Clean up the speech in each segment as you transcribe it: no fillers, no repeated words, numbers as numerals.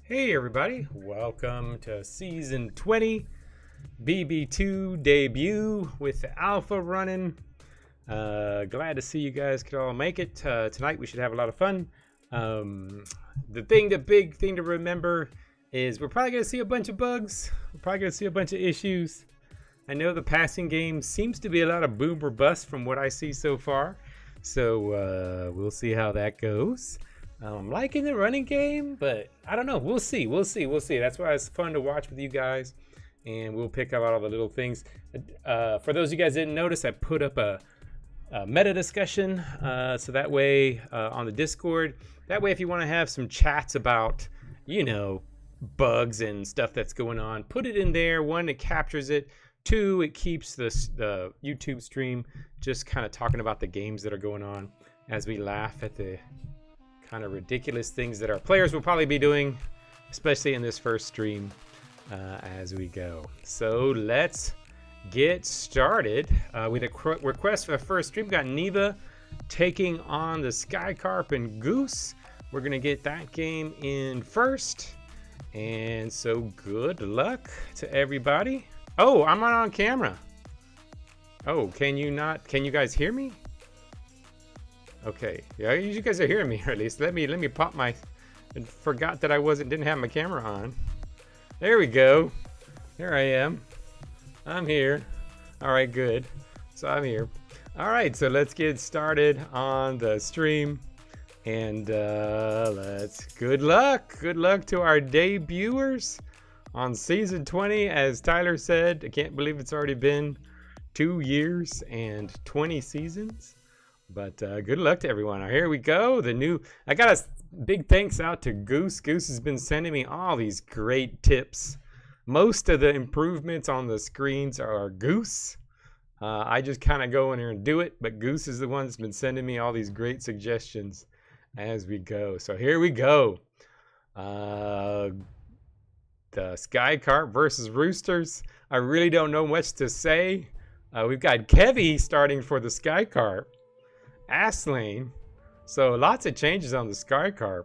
Hey everybody, welcome to season 20, BB2 debut with the alpha running. Glad to see you guys could all make it. Tonight we should have a lot of fun. The big thing to remember is we're probably going to see a bunch of bugs. We're probably going to see a bunch of issues. I know the passing game seems to be a lot of boom or bust from what I see so far. So we'll see how that goes. I'm liking the running game, but I don't know. We'll see. That's why it's fun to watch with you guys, and we'll pick up all the little things. For those of you guys that didn't notice, I put up a meta discussion, so that way on the Discord. That way, if you want to have some chats about, bugs and stuff that's going on, put it in there. One, it captures it. Two, it keeps the YouTube stream just kind of talking about the games that are going on as we laugh at the kind of ridiculous things that our players will probably be doing, especially in this first stream as we go. So let's get started with a request for the first stream. We got Neva taking on the Skycarp and Goose. We're gonna get that game in first, and so good luck to everybody. Oh, I'm not on camera. Oh, can you guys hear me? Okay, yeah, you guys are hearing me, or at least let me pop my. I forgot that didn't have my camera on. There we go. Here I am. I'm here. All right, good. So I'm here. All right, so let's get started on the stream, and good luck to our debuters on season 20. As Tyler said, I can't believe it's already been 2 years and 20 seasons. But good luck to everyone. Here we go. I got a big thanks out to Goose. Goose has been sending me all these great tips. Most of the improvements on the screens are Goose. I just kind of go in there and do it. But Goose is the one that's been sending me all these great suggestions as we go. So here we go. The Skycarp versus Roosters. I really don't know much to say. We've got Kevy starting for the Skycarp. Asslane, so lots of changes on the Skycarp,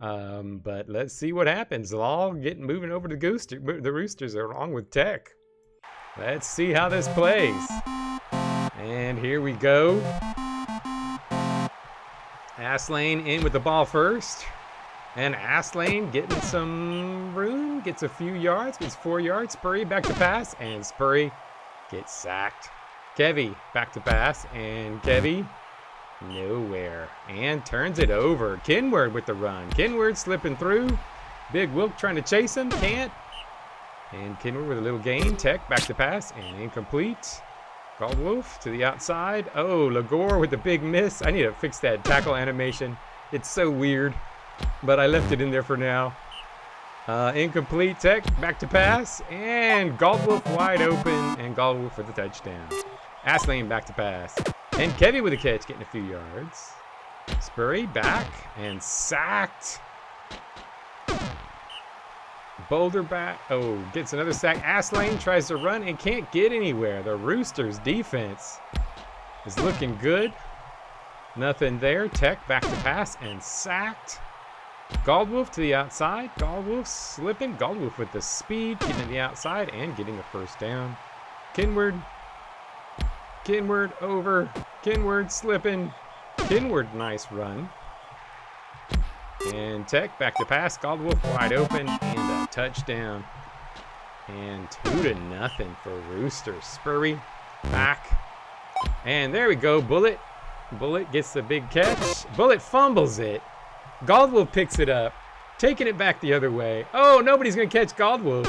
but let's see what happens. They'll all get moving over to the Roosters along with Tech. Let's see how this plays. And here we go. Asslane in with the ball first, and Asslane getting some room, gets a few yards, gets 4 yards. Spurry back to pass, and Spurry gets sacked. Kevy back to pass, and Kevy nowhere, and turns it over. Kinward with the run. Kinward slipping through. Big Wilk trying to chase him. Can't. And Kinward with a little gain. Tech back to pass and incomplete. Goldwolf to the outside. Oh, Lagore with the big miss. I need to fix that tackle animation. It's so weird, but I left it in there for now. Incomplete. Tech back to pass, and Goldwolf wide open, and Goldwolf for the touchdown. Asslane back to pass. And Kevy with a catch, getting a few yards. Spurry back and sacked. Boulder back. Oh, gets another sack. Asslane tries to run and can't get anywhere. The Roosters defense is looking good. Nothing there. Tech back to pass and sacked. Goldwolf to the outside. Goldwolf slipping. Goldwolf with the speed, getting to the outside and getting a first down. Kinward over. Kinward slipping. Kinward, nice run. And Tech back to pass. Goldwolf wide open and a touchdown. And 2-0 for Roosters. Spurry back. And there we go. Bullet gets the big catch. Bullet fumbles it. Goldwolf picks it up, taking it back the other way. Oh, nobody's going to catch Goldwolf.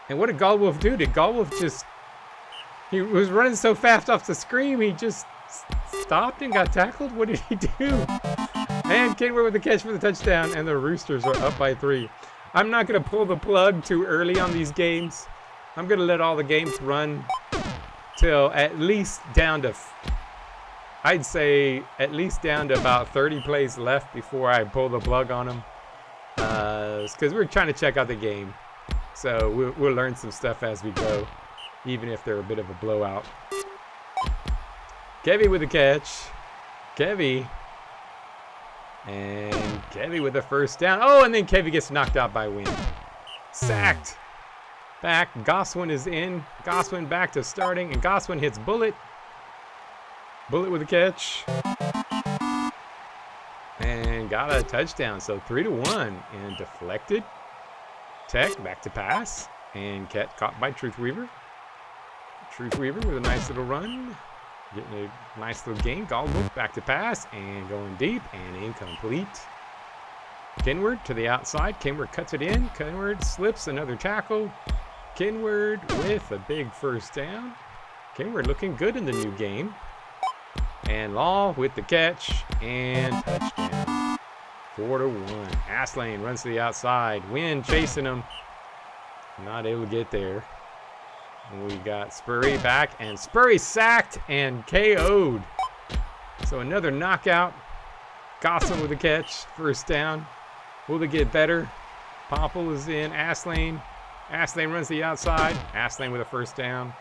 And what did Goldwolf do? Did Goldwolf just... He was running so fast off the screen, he just stopped and got tackled? What did he do? And Kinward with the catch for the touchdown, and the Roosters are up by 3. I'm not going to pull the plug too early on these games. I'm going to let all the games run till at least down to... I'd say at least down to about 30 plays left before I pull the plug on them. Because we're trying to check out the game. So we'll learn some stuff as we go, even if they're a bit of a blowout. Kevy with the catch. Kevy And Kevy with the first down. Oh, and then Kevy gets knocked out by Wynn. Sacked. Back. Goswin is in. Goswin back to starting. And Goswin hits Bullet. Bullet with a catch. And got a touchdown. So 3-1. And deflected. Tech back to pass. And caught by Truth Weaver. Truth Weaver with a nice little run. Getting a nice little gain. Galdwolf back to pass. And going deep. And incomplete. Kenward to the outside. Kenward cuts it in. Kenward slips another tackle. Kenward with a big first down. Kenward looking good in the new game. And Law with the catch. And touchdown. 4-1. Astlane runs to the outside. Wynn chasing him. Not able to get there. And we got Spurry back. And Spurry sacked and KO'd. So another knockout. Gosselin with the catch. First down. Will they get better? Popple is in. Astlane. Astlane runs to the outside. Astlane with a first down.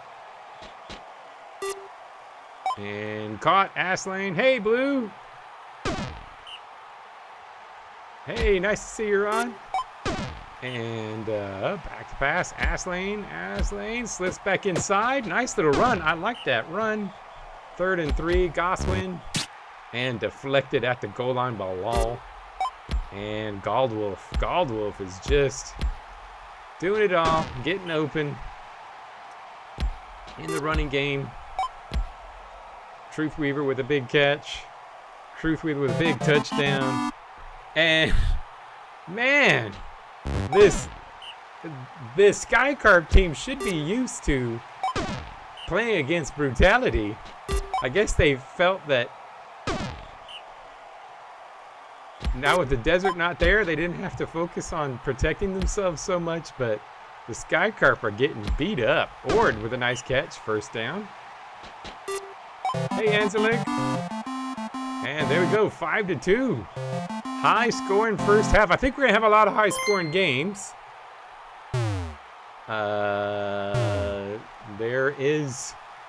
And caught Astlane. Hey, Blue. Hey, nice to see you, Ron. And back to pass. Astlane. Astlane slips back inside. Nice little run. I like that run. 3rd and 3. Goswin. And deflected at the goal line by Law. And Galdwolf. Galdwolf is just doing it all. Getting open. In the running game. Truth Weaver with a big catch. Truth Weaver with a big touchdown. And, man, this Skycarp team should be used to playing against brutality. I guess they felt that now with the desert not there, they didn't have to focus on protecting themselves so much, but the Skycarp are getting beat up. Ord with a nice catch, first down. Hey, Anzelik. And there we go, 5-2. High scoring first half. I think we're gonna have a lot of high scoring games.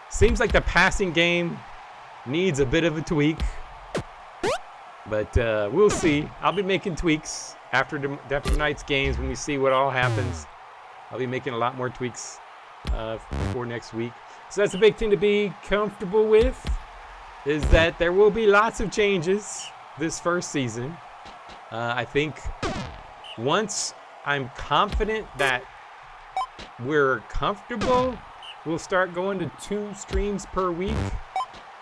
Seems like the passing game needs a bit of a tweak. But we'll see. I'll be making tweaks after tonight's games when we see what all happens. I'll be making a lot more tweaks for next week. So that's a big thing to be comfortable with, is that there will be lots of changes this first season. I think once I'm confident that we're comfortable, we'll start going to 2 streams per week.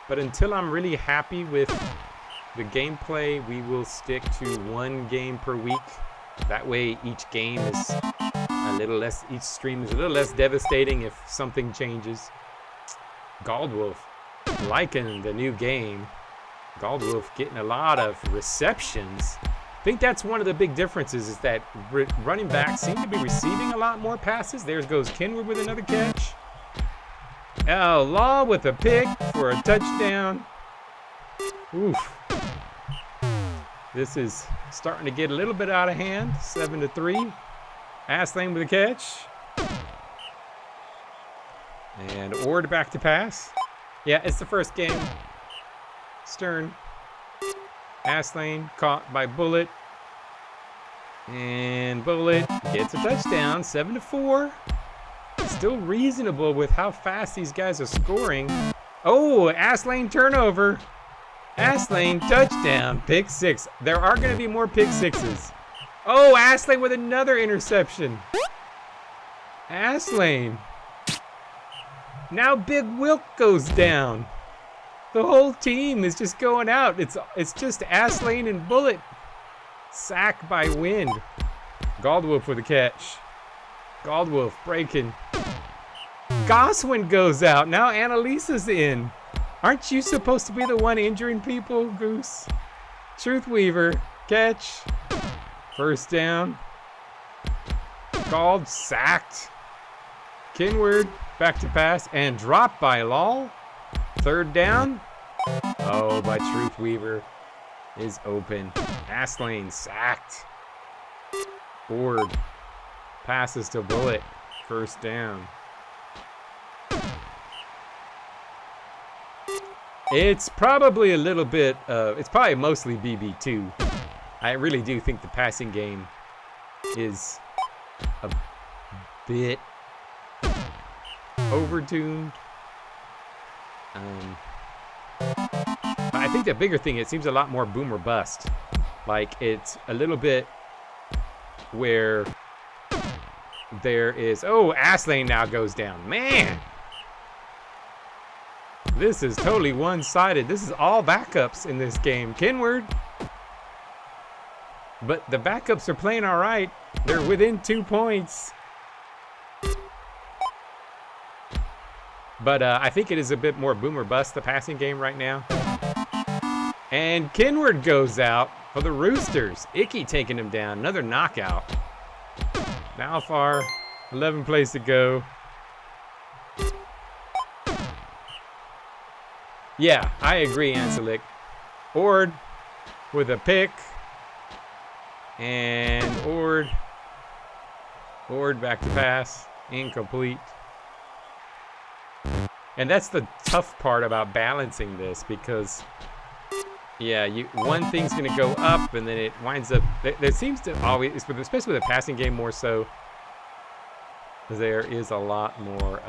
But until I'm really happy with the gameplay, we will stick to 1 game per week. That way each game is a little less, each stream is a little less devastating if something changes. Galdwolf liking the new game. Galdwolf getting a lot of receptions. I think that's one of the big differences, is that running backs seem to be receiving a lot more passes. There goes Kenwood with another catch. Law with a pick for a touchdown. Oof. This is starting to get a little bit out of hand. 7-3. Astlane with a catch. And Ord back to pass. Yeah, it's the first game. Stern. Astlane caught by Bullet. And Bullet gets a touchdown. 7-4. Still reasonable with how fast these guys are scoring. Oh, Astlane turnover. Astlane touchdown. Pick 6. There are going to be more pick 6s. Oh, Astlane with another interception. Astlane. Now Big Wilk goes down. The whole team is just going out. It's just Astlane and Bullet. Sack by Wind. Galdwolf with a catch. Galdwolf breaking. Goswin goes out. Now Annalisa's in. Aren't you supposed to be the one injuring people, Goose? Truth Weaver. Catch. First down. Gald sacked. Kenward back to pass and dropped by Law. 3rd down. Oh, but Truth Weaver is open. Astlane sacked. Ord passes to Bullet. First down. It's probably a little bit, it's probably mostly BB2. I really do think the passing game is a bit overtuned. But I think the bigger thing, it seems a lot more boom or bust. Like, it's a little bit where there is... Oh, Astlane now goes down. Man! This is totally one-sided. This is all backups in this game. Kenward. But the backups are playing all right. They're within 2 points. But I think it is a bit more boom or bust, the passing game right now. And Kenward goes out for the Roosters. Icky taking him down. Another knockout. Malfar, 11 plays to go. Yeah, I agree, Anselic. Ord with a pick. And Ord back to pass. Incomplete. And that's the tough part about balancing this, because yeah, one thing's going to go up and then it winds up... There seems to always, especially with the passing game more so, there is a lot more...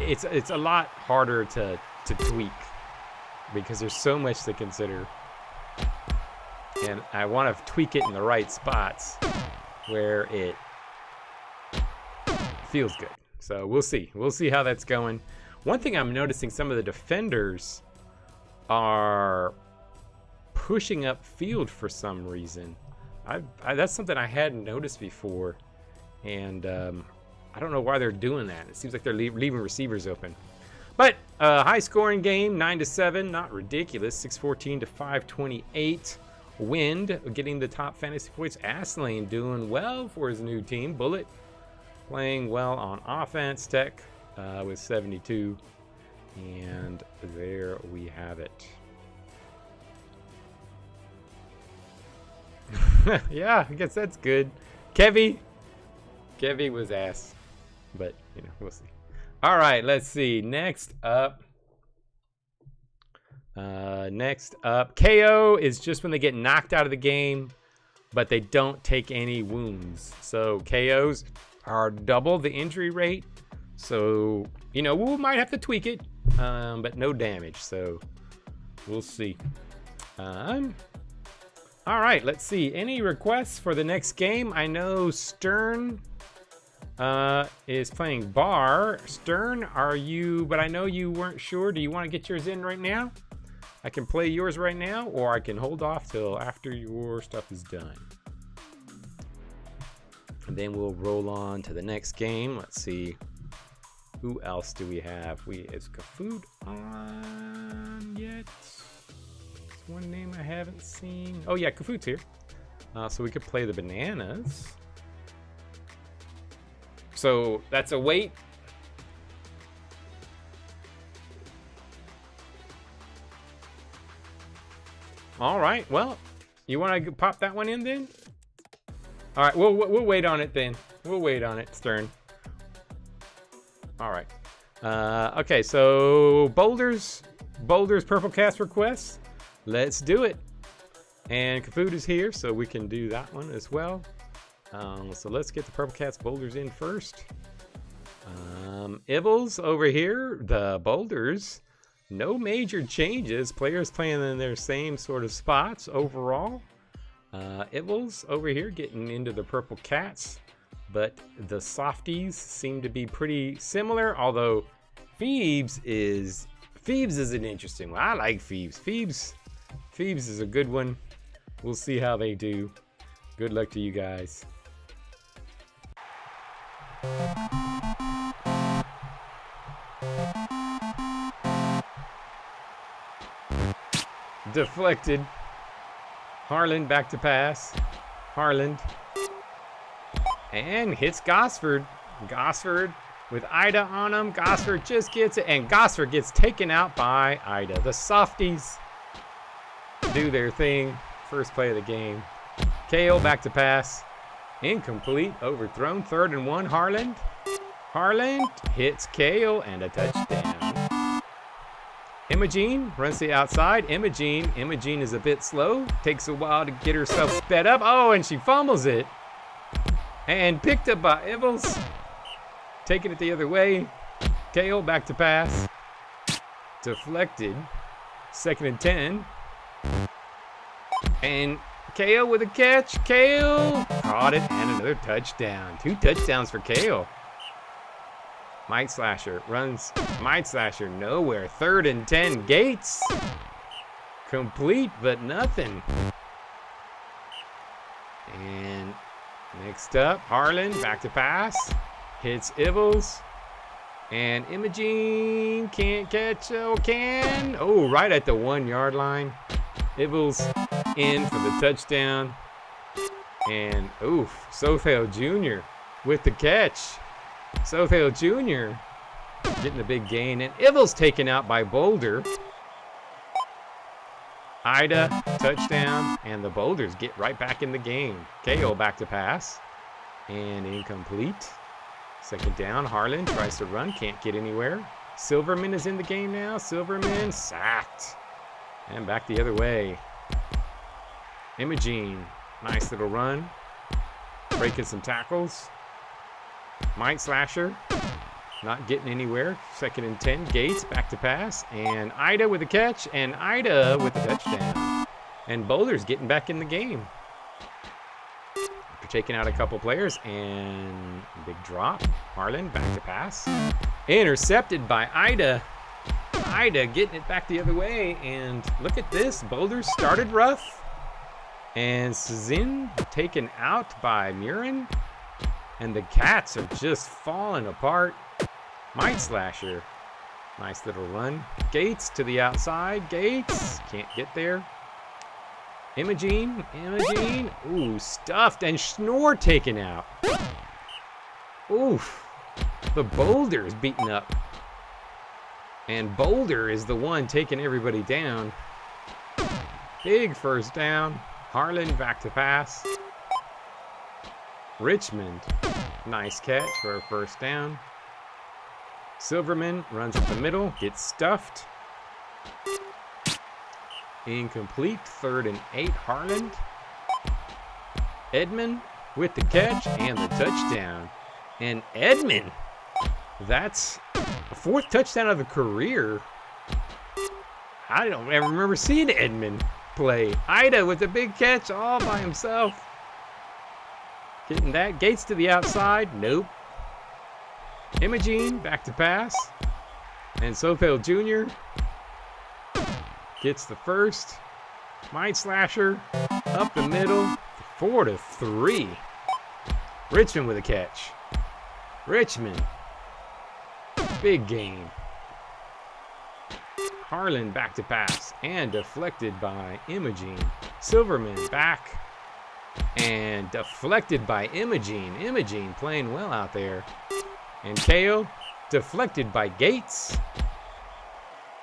it's a lot harder to tweak because there's so much to consider. And I want to tweak it in the right spots where it feels good. So we'll see. We'll see how that's going. One thing I'm noticing, some of the defenders are pushing up field for some reason. That's something I hadn't noticed before. And I don't know why they're doing that. It seems like they're leaving receivers open. But high scoring game, 9-7, not ridiculous. 614 to 528. Wind getting the top fantasy points. Astlane doing well for his new team. Bullet playing well on offense. Tech with 72. And there we have it. Yeah, I guess that's good. Kevy was ass. But, you know, we'll see. All right, let's see. Next up, KO is just when they get knocked out of the game, but they don't take any wounds. So KOs are double the injury rate. So, you know, we might have to tweak it, but no damage. So we'll see. All right, let's see. Any requests for the next game? I know Stern is playing Bar. Stern, are you, but I know you weren't sure. Do you want to get yours in right now? I can play yours right now, or I can hold off till after your stuff is done. And then we'll roll on to the next game. Let's see. Who else do we have? Is Kafood on yet? There's one name I haven't seen. Oh yeah, Kafood's here. So we could play the Bananas. So that's a wait. All right. Well, you want to pop that one in then? All right. We'll wait on it then. We'll wait on it, Stern. All right. Okay. So Boulder's Purple Cast requests. Let's do it. And Kafood is here, so we can do that one as well. So let's get the Purple Cats Boulders in first. Ibbles over here, the Boulders, no major changes. Players playing in their same sort of spots overall. Ibbles over here getting into the Purple Cats, but the Softies seem to be pretty similar, although Phoebes is an interesting one. I like Phoebes. Phoebes is a good one. We'll see how they do. Good luck to you guys. Deflected. Harland back to pass. Harland. And hits Gosford. Gosford with Ida on him. Gosford just gets it. And Gosford gets taken out by Ida. The Softies do their thing. First play of the game. KO back to pass. Incomplete. Overthrown. 3rd and 1. Harland. Harlan hits Kale and a touchdown. Imogene runs to the outside. Imogene is a bit slow. Takes a while to get herself sped up. Oh, and she fumbles it. And picked up by Evans. Taking it the other way. Kale back to pass. Deflected. 2nd and 10. And Kale with a catch. Kale caught it and another touchdown. 2 touchdowns for Kale. Mike Slasher runs. Mike Slasher nowhere. 3rd and 10. Gates. Complete, but nothing. And next up, Harlan back to pass. Hits Ivels. And Imogene can't catch. Oh, can. Oh, right at the 1-yard line. Ivels in for the touchdown. And oof, Sothale Jr. with the catch. Sothale Jr. getting the big gain. And Ivels taken out by Boulder. Ida, touchdown. And the Boulders get right back in the game. KO back to pass. And incomplete. 2nd down. Harlan tries to run. Can't get anywhere. Silverman is in the game now. Silverman sacked. And back the other way. Imogene. Nice little run. Breaking some tackles. Mike Slasher. Not getting anywhere. 2nd and 10. Gates back to pass. And Ida with a catch. And Ida with a touchdown. And Boulder's getting back in the game. After taking out a couple players. And big drop. Harlan back to pass. Intercepted by Ida. Ida getting it back the other way. And look at this. Boulder started rough. And Sazin taken out by Murin. And the Cats are just falling apart. Mike Slasher. Nice little run. Gates to the outside. Gates can't get there. Imogene. Ooh, stuffed. And Schnorr taken out. Oof. The Boulder is beaten up. And Boulder is the one taking everybody down. Big 1st down. Harlan back to pass. Richmond. Nice catch for a 1st down. Silverman runs up the middle. Gets stuffed. Incomplete. 3rd and 8. Harlan. Edmund with the catch and the touchdown. And Edmund. That's the 4th touchdown of the career. I don't ever remember seeing Edmund play. Ida with a big catch all by himself. Getting that. Gates to the outside. Nope. Imogene back to pass. And Sothale Jr. gets the 1st. Mike Slasher up the middle. 4-3. Richmond with a catch. Richmond. Big game. Harlan back to pass and deflected by Imogene. Silverman back and deflected by Imogene. Imogene playing well out there. And KO deflected by Gates.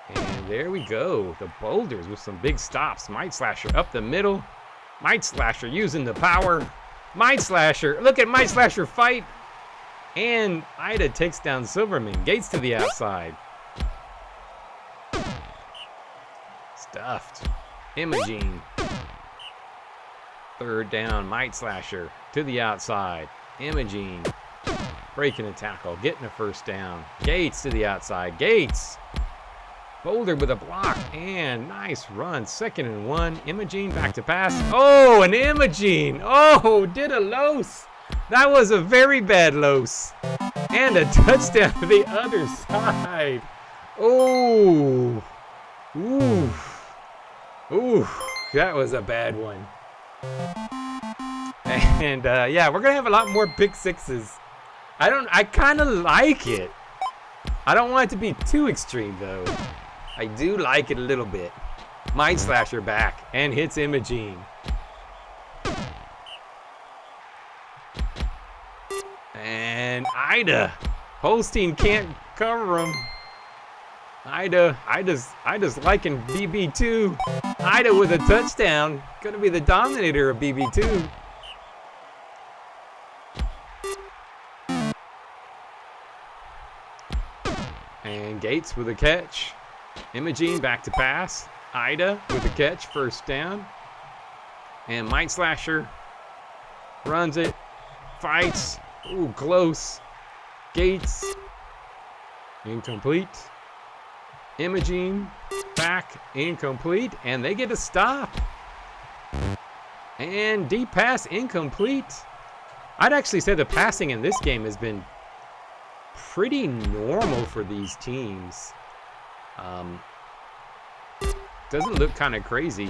And there we go. The Boulders with some big stops. Mike Slasher up the middle. Mike Slasher using the power. Mike Slasher. Look at Mike Slasher fight. And Ida takes down Silverman. Gates to the outside. Stuffed. Imogene. 3rd down. Mike Slasher to the outside. Imogene breaking a tackle. Getting a 1st down. Gates to the outside. Gates. Boulder with a block. And nice run. 2nd and 1. Imogene back to pass. Oh, and Imogene. Oh, did a los. That was a very bad los. And a touchdown to the other side. Oh. Ooh. Ooh. That was a bad one. And yeah, we're going to have a lot more pick sixes. I kind of like it. I don't want it to be too extreme, though. I do like it a little bit. Mike Slasher back and hits Imogene. And Ida. Holstein can't cover him. Ida's liking BB2. Ida with a touchdown. Gonna be the dominator of BB2. Gates with a catch. Imogene back to pass. Ida with a catch, first down. And Might Slasher runs it, fights. Ooh, close. Gates, incomplete. Imogene back, incomplete. And they get a stop. And deep pass, incomplete. I'd actually say the passing in this game has been pretty normal for these teams. Doesn't look kind of crazy.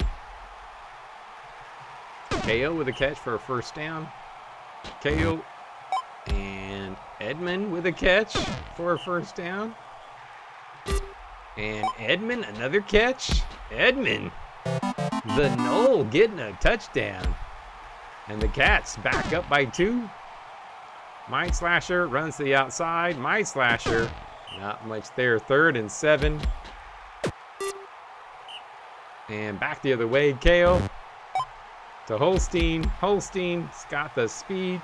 KO with a catch for a first down. KO and Edmund with a catch for a first down. And Edmund, another catch. Edmund, the Knoll getting a touchdown. And the Cats back up by 2. Might Slasher runs to the outside. Might Slasher, not much there. 3rd and 7. And back the other way. KO to Holstein. Holstein's got the speed.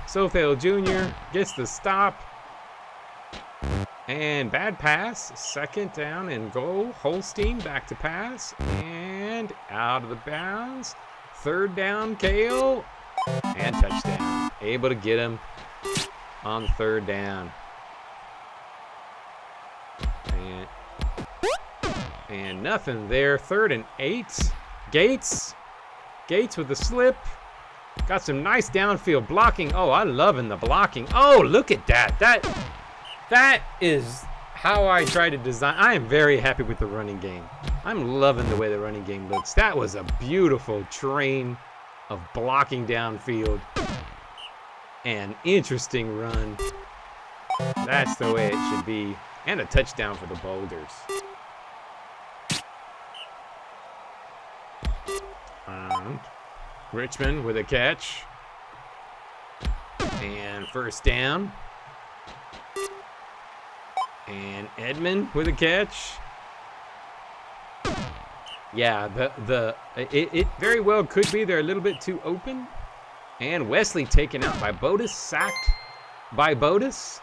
Sothel Jr. gets the stop. And bad pass. 2nd down and goal. Holstein back to pass. And out of the bounds. 3rd down, KO. And touchdown. Able to get him on 3rd down. And nothing there. 3rd and 8. Gates with the slip. Got some nice downfield blocking. Oh, I'm loving the blocking. Oh, look at that. That is how I try to design. I am very happy with the running game. I'm loving the way the running game looks. That was a beautiful train of blocking downfield. An interesting run. That's the way it should be. And a touchdown for the Boulders. Richmond with a catch. And first down. And Edmund with a catch. Yeah, it very well could be they're a little bit too open. And Wesley taken out by Bodus, sacked by Bodus.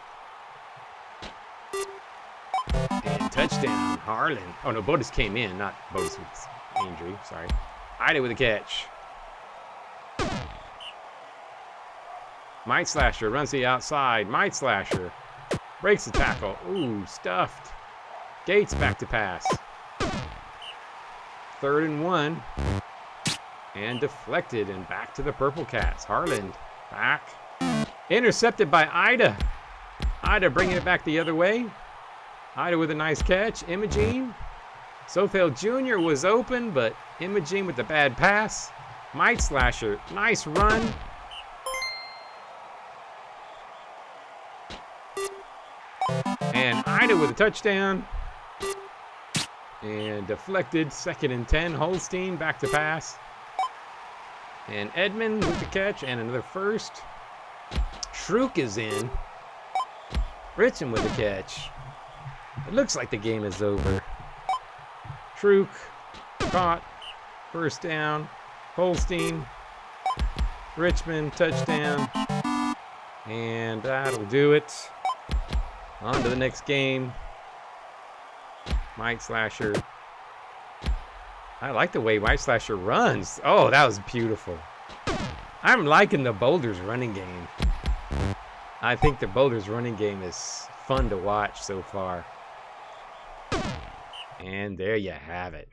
And touchdown, Harlan. Oh no, Bodus came in, not Bodus with injury, sorry. Ida with a catch. Might Slasher runs the outside. Might Slasher breaks the tackle. Ooh, stuffed. Gates back to pass. 3rd and 1. And deflected and back to the Purple Cats. Harland back. Intercepted by Ida. Ida bringing it back the other way. Ida with a nice catch. Imogene. Sothel Jr. was open, but Imogene with the bad pass. Might Slasher, nice run. And Ida with a touchdown. And deflected, 2nd and 10. Holstein back to pass. And Edmund with the catch and another first. Shrook is in. Ritchie with the catch. It looks like the game is over. Shrook caught. First down. Holstein. Richmond touchdown. And that'll do it. On to the next game. Might Slasher. I like the way Might Slasher runs. Oh, that was beautiful. I'm liking the Boulders running game. I think the Boulders running game is fun to watch so far. And there you have it.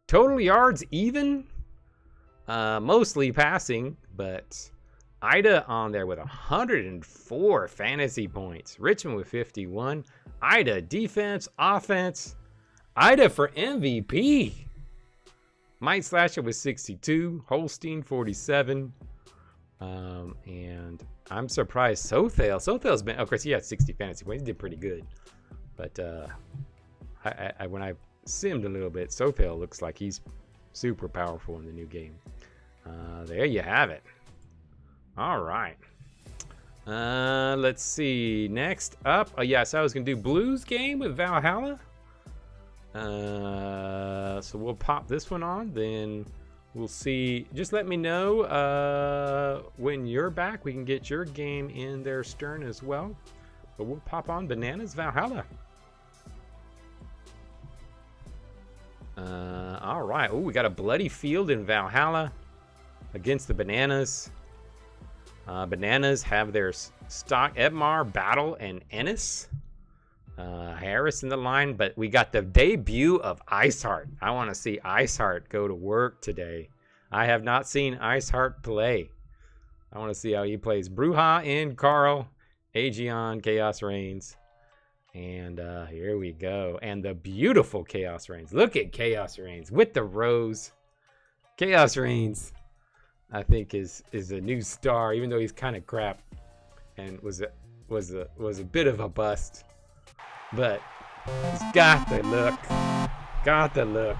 Total yards even. Mostly passing, but Ida on there with 104 fantasy points. Richmond with 51. Ida defense, offense. Ida for MVP. Might Slasher with 62. Holstein 47. And I'm surprised Sothel's been, of course he had 60 fantasy points. He did pretty good. But when I simmed a little bit, Sothel looks like he's super powerful in the new game. There you have it. All right. Let's see. Next up. Oh, yeah, so I was going to do Blues game with Valhalla. So we'll pop this one on. Then we'll see. Just let me know when you're back. We can get your game in there, Stern, as well. But we'll pop on Bananas Valhalla. All right. Oh, we got a bloody field in Valhalla against the Bananas. Bananas have their stock Edmar, Battle, and Ennis. Harris in the line, but we got the debut of Iceheart. I want to see Iceheart go to work today. I have not seen Iceheart play. I want to see how he plays. Bruja in Carl, Aegeon, Chaos Reigns. And here we go. And the beautiful Chaos Reigns. Look at Chaos Reigns with the rose. Chaos Reigns, I think, is a new star, even though he's kind of crap and was a bit of a bust. But he's got the look. Got the look.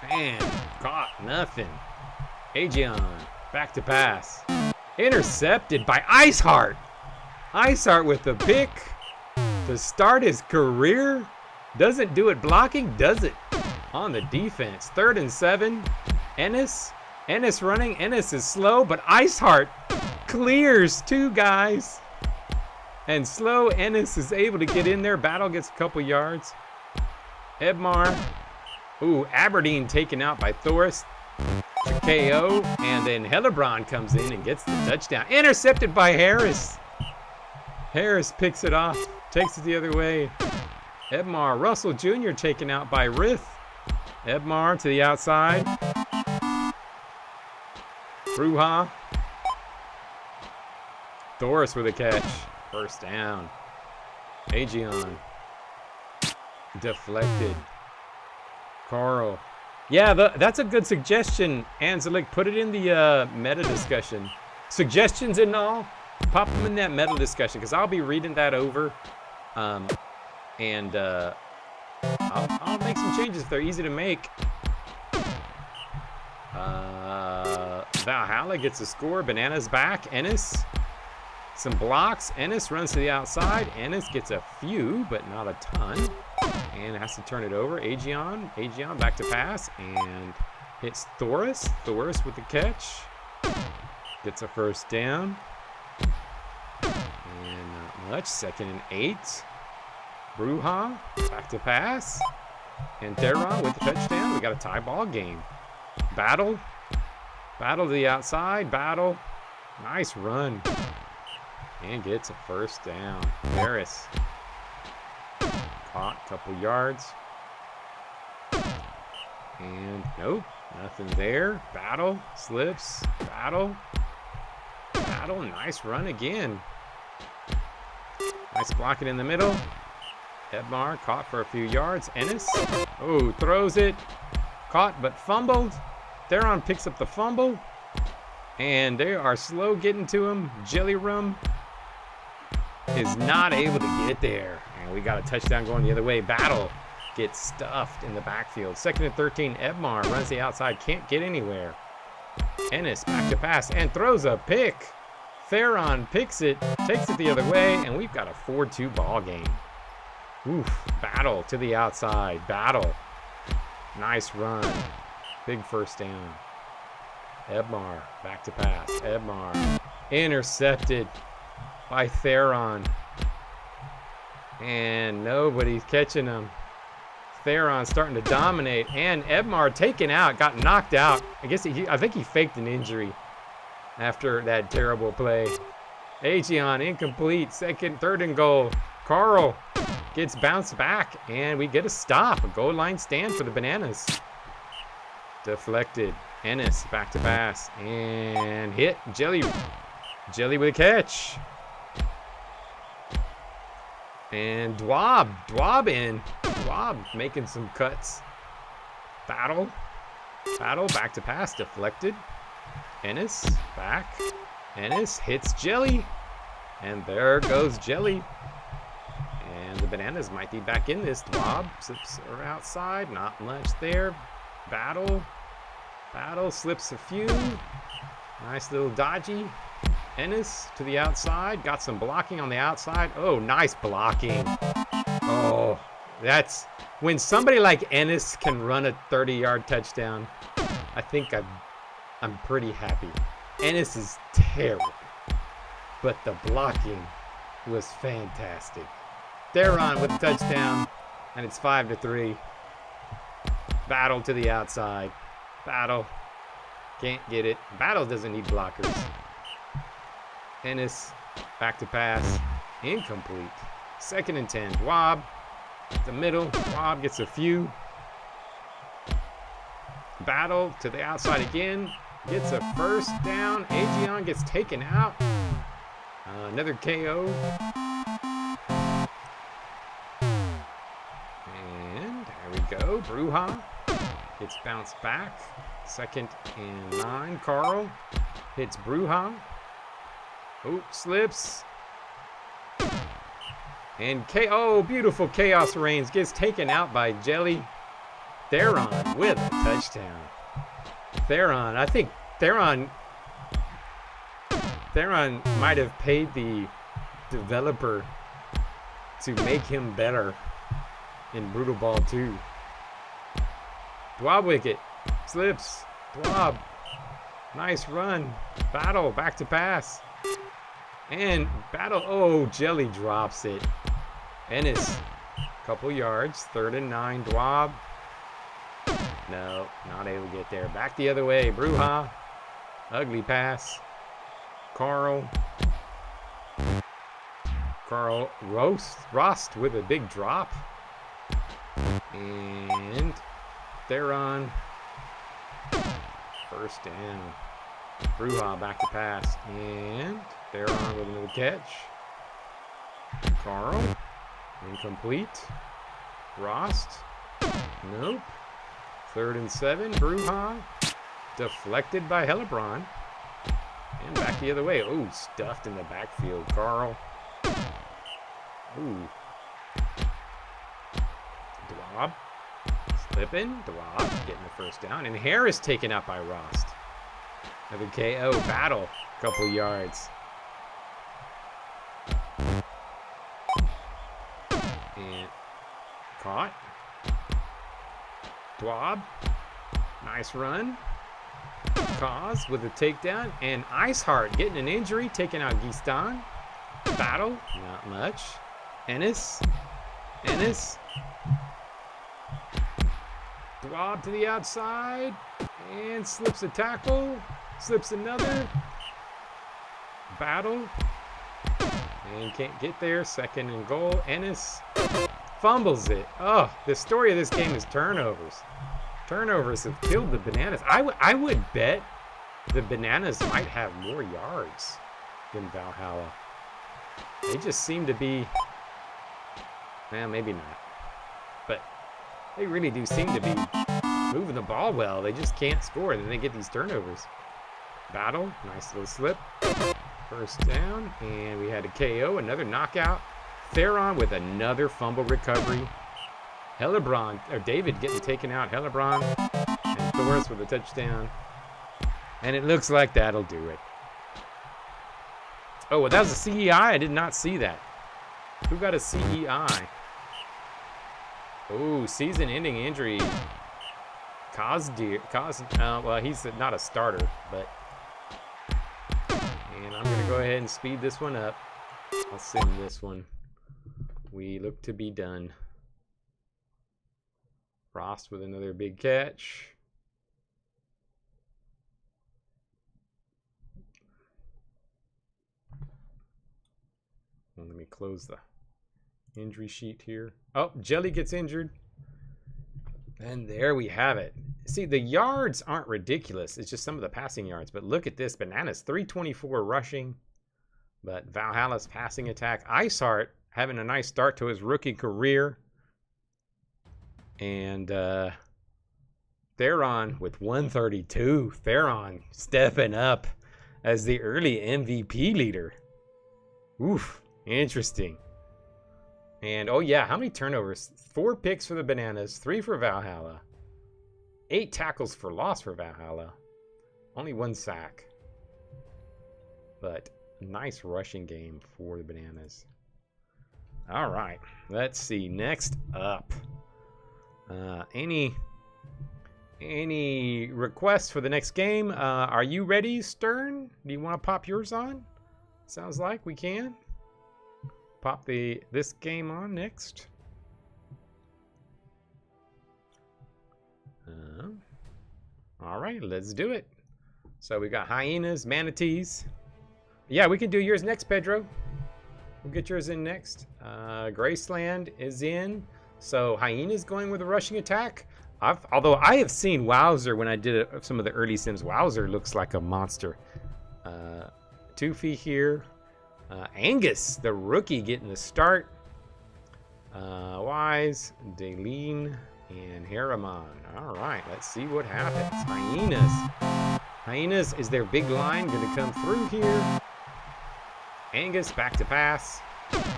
Man, caught nothing. Aegeon, back to pass. Intercepted by Iceheart. Iceheart with the pick to start his career. Doesn't do it blocking, does it on the defense. 3rd and 7. Ennis running. Ennis is slow, but Iceheart clears 2 guys. And slow Ennis is able to get in there. Battle gets a couple yards. Edmar. Ooh, Aberdeen taken out by Thoris. The KO, and then Hellebron comes in and gets the touchdown. Intercepted by Harris. Harris picks it off, takes it the other way. Edmar, Russell Jr. taken out by Rith. Edmar to the outside. Bruja. Thoris with a catch. 1st down. Aegeon. Deflected. Carl. Yeah, that's a good suggestion, Anzelik. Put it in the meta discussion. Suggestions and all, pop them in that meta discussion, because I'll be reading that over. I'll make some changes if they're easy to make. Valhalla gets a score. Bananas back. Ennis. Some blocks. Ennis runs to the outside. Ennis gets a few, but not a ton. And has to turn it over. Aegeon back to pass. And hits Thoris. Thoris with the catch. Gets a 1st down. And not much. 2nd and 8. Bruja back to pass. And Theron with the touchdown. We got a tie ball game. Battle to the outside. Battle. Nice run. And gets a 1st down. Harris. Caught a couple yards. And nope, nothing there. Battle, slips, battle. Nice run again. Nice blocking in the middle. Edmar caught for a few yards. Ennis, oh, throws it. Caught but fumbled. Theron picks up the fumble. And they are slow getting to him. Jelly Rum is not able to get there. And we got a touchdown going the other way. Battle gets stuffed in the backfield. 2nd and 13. Edmar runs the outside. Can't get anywhere. Ennis back to pass and throws a pick. Theron picks it. Takes it the other way. And we've got a 4-2 ball game. Oof. Battle to the outside. Battle. Nice run. Big 1st down. Edmar back to pass. Edmar intercepted by Theron. And nobody's catching him. Theron starting to dominate. And Edmar taken out, got knocked out. I think he faked an injury after that terrible play. Aegeon incomplete. 3rd and goal. Carl gets bounced back. And we get a stop. A goal line stand for the Bananas. Deflected. Ennis back to pass. And hit. Jelly with a catch. And Dwab in. Dwab making some cuts. Battle back to pass. Deflected. Ennis back. Ennis hits Jelly. And there goes Jelly. And the Bananas might be back in this. Dwab slips outside. Not much there. Battle slips a few. Nice little dodgy. Ennis to the outside. Got some blocking on the outside. Oh, nice blocking. Oh, that's when somebody like Ennis can run a 30-yard touchdown. I think I'm pretty happy. Ennis is terrible, but the blocking was fantastic. Theron with a touchdown. And it's 5-3. Battle to the outside. Battle. Can't get it. Battle doesn't need blockers. Ennis. Back to pass. Incomplete. 2nd and 10. Dwab. The middle. Dwab gets a few. Battle to the outside again. Gets a first down. Aegeon gets taken out. Another KO. And there we go. Bruja gets bounced back. 2nd and 9. Carl hits Bruja. Oh, slips. And KO. Beautiful Chaos Reigns gets taken out by Jelly. Theron with a touchdown. Theron, I think Theron might have paid the developer to make him better in Brutal Ball 2. Dwab wicket. Slips. Dwab. Nice run. Battle. Back to pass. And Battle. Oh, Jelly drops it. Ennis. Couple yards. 3rd and 9. Dwab. No, not able to get there. Back the other way. Bruja. Ugly pass. Carl. Rost with a big drop. And Theron. First down. Bruja back to pass. And Theron with another catch. Carl. Incomplete. Rost. Nope. 3rd and 7. Bruja. Deflected by Hellebron. And back the other way. Oh, stuffed in the backfield. Carl. Ooh. Dwab. Slipping. Dwab getting the first down. And Harris taken out by Rost. Another KO. Battle. Couple yards. And caught. Dwab. Nice run. Cause with a takedown. And Iceheart getting an injury. Taking out Gistan. Battle. Not much. Ennis. Dwab to the outside. And slips a tackle. Slips another. Battle. And can't get there. 2nd and goal. Ennis fumbles it. Oh, the story of this game is turnovers. Turnovers have killed the Bananas. I would bet the Bananas might have more yards than Valhalla. They just seem to be, well, maybe not. But they really do seem to be moving the ball well. They just can't score. Then they get these turnovers. Battle. Nice little slip. First down. And we had a KO. Another knockout. Theron with another fumble recovery. Hellebron, or David getting taken out. Hellebron and Thorus with a touchdown. And it looks like that'll do it. Oh, well, that was a CEI? I did not see that. Who got a CEI? Oh, season-ending injury. Well, he's not a starter, but. And I'm going to go ahead and speed this one up. I'll send this one. We look to be done. Frost with another big catch. Well, let me close the injury sheet here. Oh, Jelly gets injured. And there we have it. See, the yards aren't ridiculous. It's just some of the passing yards. But look at this. Bananas, 324 rushing. But Valhalla's passing attack. Iceheart having a nice start to his rookie career. And Theron with 132. Theron stepping up as the early MVP leader. Oof, interesting. And oh yeah, how many turnovers? 4 picks for the Bananas, 3 for Valhalla. 8 tackles for loss for Valhalla. Only 1 sack. But nice rushing game for the Bananas. All right, let's see. Next up. Any requests for the next game? Are you ready, Stern? Do you want to pop yours on? Sounds like we can. pop this game on next. All right, let's do it. So we got hyenas, manatees. Yeah, we can do yours next, Pedro. We'll get yours in next. Graceland is in. So hyena's going with a rushing attack. Although I have seen Wowzer when I did some of the early Sims. Wowzer looks like a monster. Toofy here. Angus, the rookie, getting the start. Wise, Daleen, and Harriman. All right, let's see what happens. Hyenas. Hyenas is their big line going to come through here. Angus back to pass.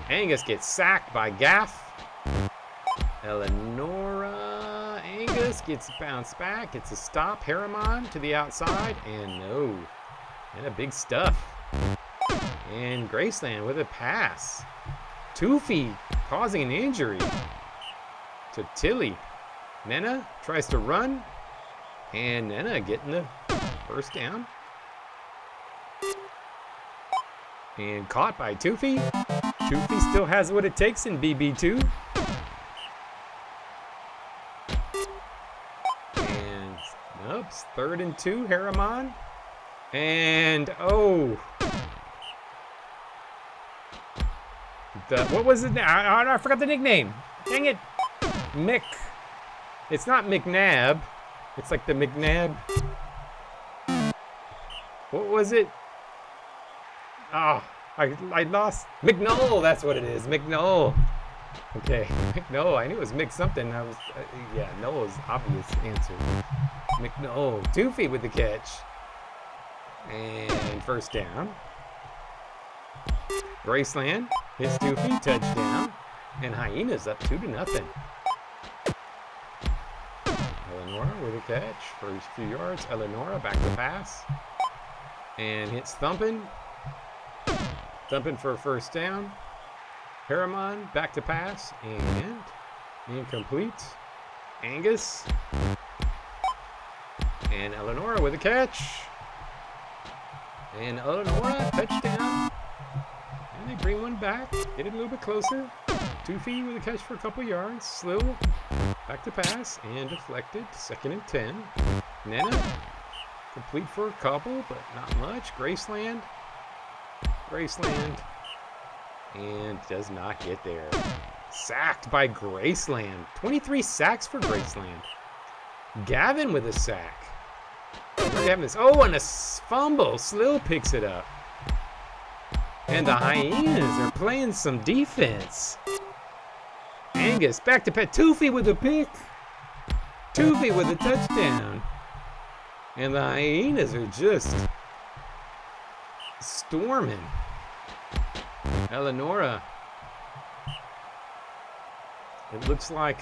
Angus gets sacked by Gaff. Eleonora. Angus gets bounced back. It's a stop. Harriman to the outside. And no. And a big stuff. And Graceland with a pass. Toofy causing an injury to Tilly. Nena tries to run. And Nena getting the first down. And caught by Toofy. Toofy still has what it takes in BB2. And oops, 3rd and 2, Harriman. And oh. What was it? I forgot the nickname. Dang it. Mick. It's not McNabb. It's like the McNabb. What was it? Oh, I lost. McNoll, that's what it is. McNoll. Okay, McNoll. I knew it was Mick something. I was, yeah, Noel is obvious answer. McNoll. Toofy with the catch. And first down. Graceland hits Toofy, touchdown. And Hyena's up 2-0. Eleonora with a catch for a few yards. Eleonora back to pass. And hits Thumpin'. Thumpin' for a first down. Harriman back to pass. And incomplete. Angus. And Eleonora with a catch. And Eleonora, touchdown. And they bring one back. Get it a little bit closer. Toofy with a catch for a couple yards. Slill back to pass. And deflected. 2nd and 10. Nena. Complete for a couple, but not much. Graceland. And does not get there. Sacked by Graceland. 23 sacks for Graceland. Gavin with a sack. Oh, and a fumble. Slill picks it up. And the Hyenas are playing some defense. Angus back to pet. Toofy with a pick. Toofy with a touchdown. And the Hyenas are just storming. Eleonora. It looks like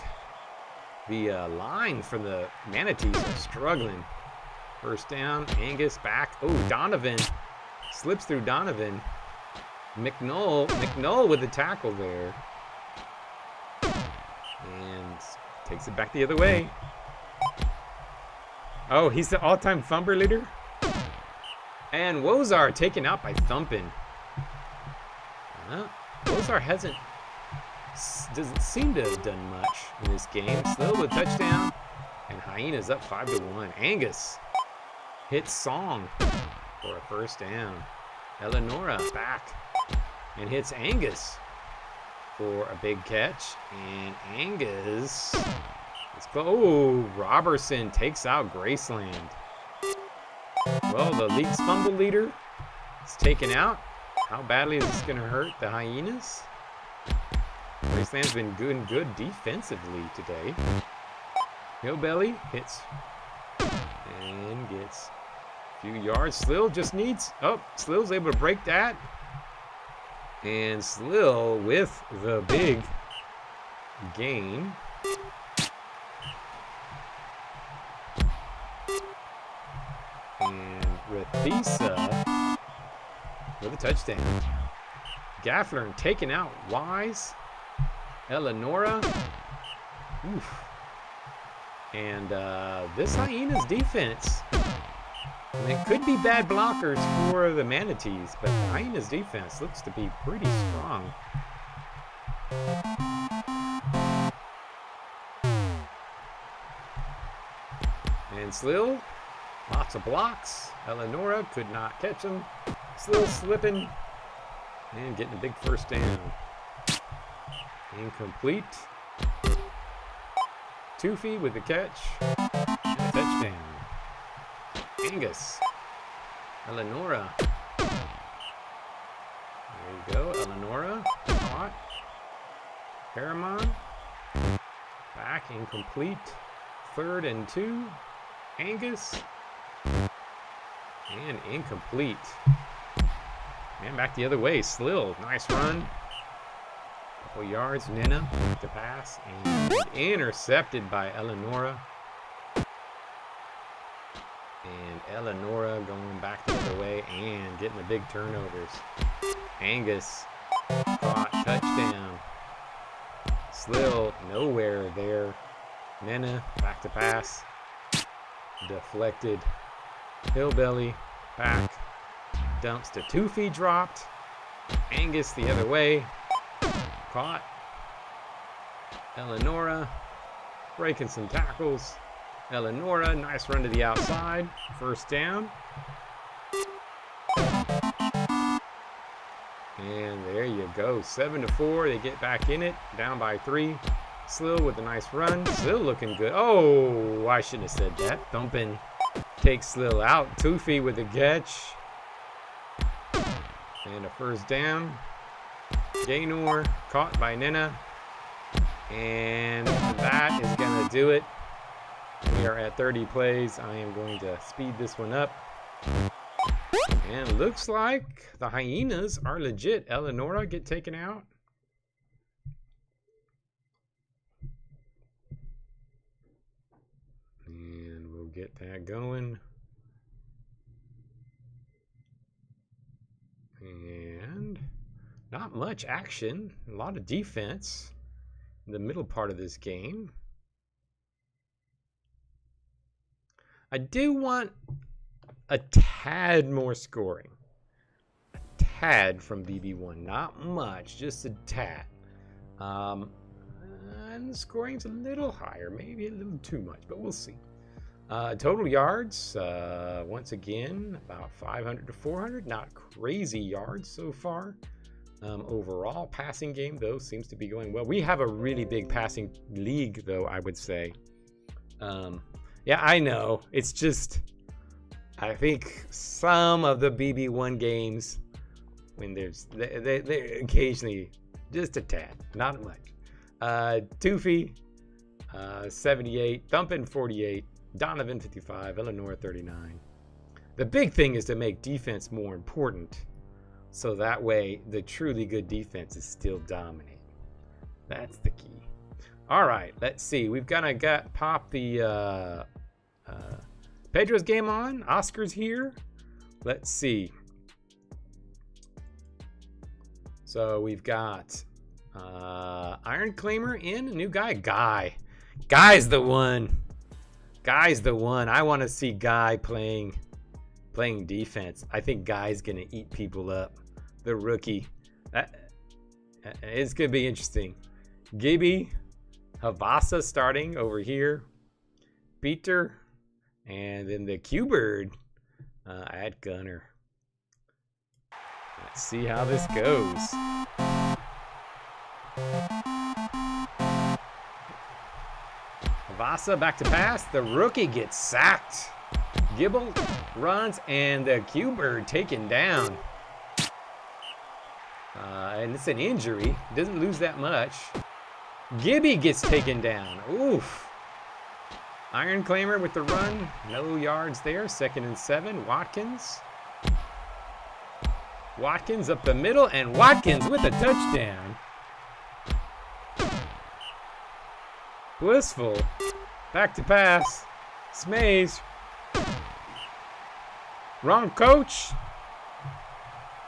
the line for the Manatees are struggling. First down, Angus back. Oh, Donovan slips through Donovan. McNoll with the tackle there. And takes it back the other way. Oh, he's the all-time fumble leader. And Wozar taken out by Thumpin'. Wozar doesn't seem to have done much in this game. Slill with a touchdown. And Hyena's up 5-1. Angus hits Song for a first down. Eleonora back and hits Angus for a big catch. And Angus, let's go. Oh, Robertson takes out Graceland. Well, the league's fumble leader is taken out. How badly is this going to hurt the Hyenas? Graceland's been good defensively today. Hillbilly hits and gets a few yards. Slill just needs, Slill's able to break that. And Slill with the big gain. And Rathisa with a touchdown. Gaffler taken out. Wise. Eleonora. Oof. And this Hyena's defense, it could be bad blockers for the Manatees, but the Hyena's defense looks to be pretty strong. And Slill, lots of blocks. Eleonora could not catch him. Slill slipping and getting a big first down. Incomplete. Toofy with the catch and a touchdown. Angus. Eleonora. There you go. Eleonora caught. Paramount. Back, incomplete. 3rd and 2. Angus. And incomplete. Man, back the other way. Slill. Nice run. Couple yards. Nina to pass. And intercepted by Eleonora. And Eleonora going back the other way and getting the big turnovers. Angus caught. Touchdown. Slill nowhere there. Nina back to pass. Deflected. Hillbilly back. Dumps to Toofy, dropped. Angus the other way. Caught. Eleonora breaking some tackles. Eleonora, nice run to the outside. First down. And there you go. 7-4. They get back in it. Down by 3. Slill with a nice run. Slill looking good. Oh, I shouldn't have said that. Thumping takes Slill out. Toofy with a catch. And a first down. Gaynor caught by Nina. And that is going to do it. We are at 30 plays. I am going to speed this one up. And looks like the Hyenas are legit. Eleonora get taken out. And we'll get that going. And not much action. A lot of defense in the middle part of this game. I do want a tad more scoring. A tad from BB1. Not much, just a tad. And the scoring's a little higher, maybe a little too much, but we'll see. Total yards, once again, about 500 to 400. Not crazy yards so far. Overall, passing game, though, seems to be going well. We have a really big passing league, though, I would say. Yeah, I know. It's just, I think some of the BB1 games, when there's, they occasionally, just a tad, not much. Toofy, 78, Thumpin' 48, Donovan 55, Eleanor 39. The big thing is to make defense more important, so that way the truly good defense is still dominating. That's the key. All right, let's see. We've kind of got pop the Pedro's game on. Oscar's here. Let's see. So we've got Iron Claimer in, a new guy. Guy's the one. Guy's the one. I want to see Guy playing defense. I think Guy's gonna eat people up. The rookie. It's gonna be interesting. Gibby, Havasa starting over here. Peter, and then the Q-Bird at Gunner. Let's see how this goes. Havasa back to pass. The rookie gets sacked. Gibble runs, and the Q-Bird taken down. And it's an injury. Doesn't lose that much. Gibby gets taken down. Oof. Iron Claimer with the run. No yards there. 2nd and 7. Watkins. Watkins up the middle, and Watkins with a touchdown. Blissful. Back to pass. Smays. Wrong coach.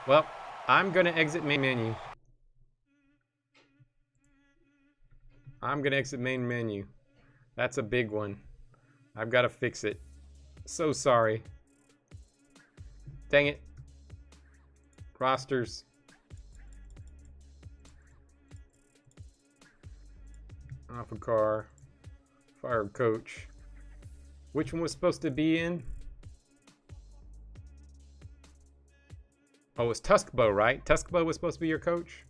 Well, I'm going to exit main menu. I'm going to exit main menu. That's a big one. I've got to fix it. So sorry. Dang it. Rosters. Alpha car. Fire coach. Which one was supposed to be in? Oh, it was Tuskbo, right? Tuskbo was supposed to be your coach?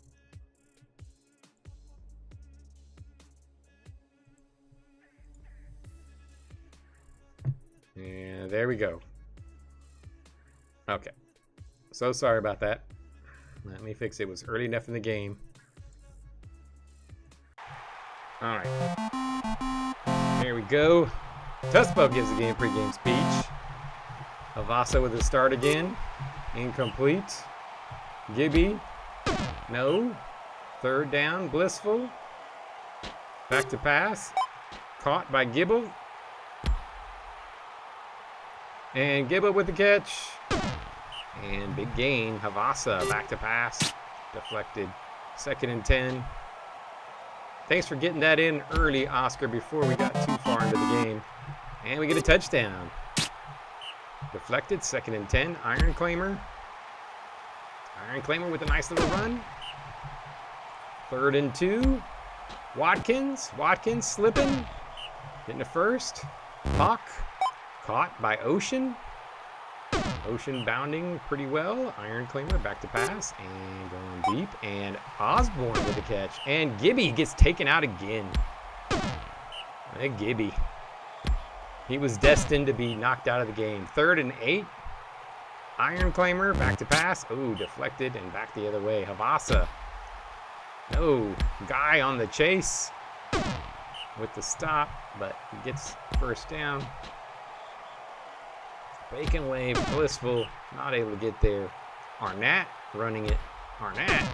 And there we go. Okay. So sorry about that. Let me fix it. It was early enough in the game. Alright. Here we go. Tuskbo gives the game pregame speech. Havasa with a start again. Incomplete. Gibby. No. Third down. Blissful. Back to pass. Caught by Gibble. And Gibble with the catch. And big gain. Havasa back to pass. Deflected. 2nd and 10. Thanks for getting that in early, Oscar, before we got too far into the game. And we get a touchdown. Deflected. 2nd and 10. Iron Claimer. Iron Claimer with a nice little run. 3rd and 2. Watkins. Watkins slipping. Getting a first. Hawk. Caught by Ocean. Ocean bounding pretty well. Iron Claimer back to pass and going deep. And Osborne with the catch. And Gibby gets taken out again. Gibby. He was destined to be knocked out of the game. 3rd and 8. Iron Claimer back to pass. Oh, deflected and back the other way. Havasa. No. Guy on the chase with the stop, but he gets first down. Bacon wave, Blissful, not able to get there. Arnett running it. Arnett.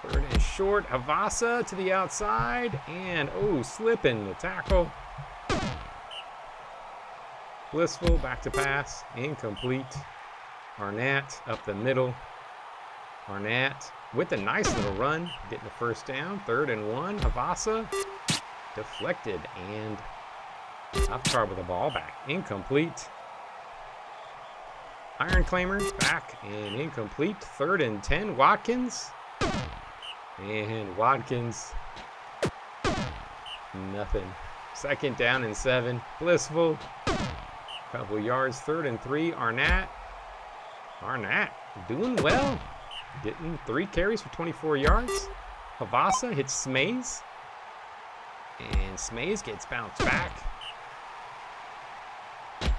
3rd and short. Havasa to the outside. And, oh, slipping the tackle. Blissful, back to pass. Incomplete. Arnett up the middle. Arnett with a nice little run. Getting the first down. 3rd and 1. Havasa. Deflected and off car with the ball back. Incomplete. Iron Claimer back and incomplete. 3rd and 10. Watkins. And Watkins. Nothing. 2nd down and 7. Blissful. Couple yards. 3rd and 3. Arnett. Arnett doing well. Getting 3 carries for 24 yards. Havasa hits Smays. And Smays gets bounced back.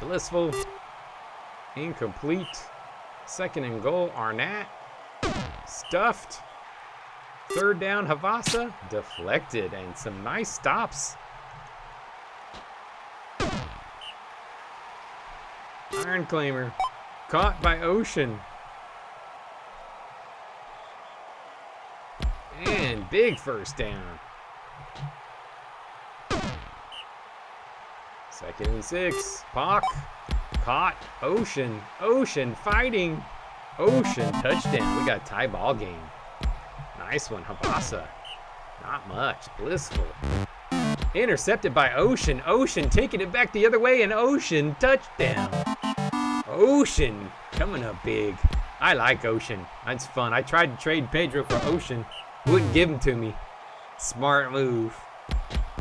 Blissful. Incomplete. 2nd and goal. Arnett. Stuffed. 3rd down. Havasa. Deflected. And some nice stops. Iron Claimer. Caught by Ocean. And big first down. 2nd and 6. Pock. Caught. Ocean. Ocean fighting. Ocean touchdown. We got a tie ball game. Nice one. Havasa. Not much. Blissful. Intercepted by Ocean. Ocean taking it back the other way. And Ocean touchdown. Ocean coming up big. I like Ocean. That's fun. I tried to trade Pedro for Ocean. Wouldn't give him to me. Smart move.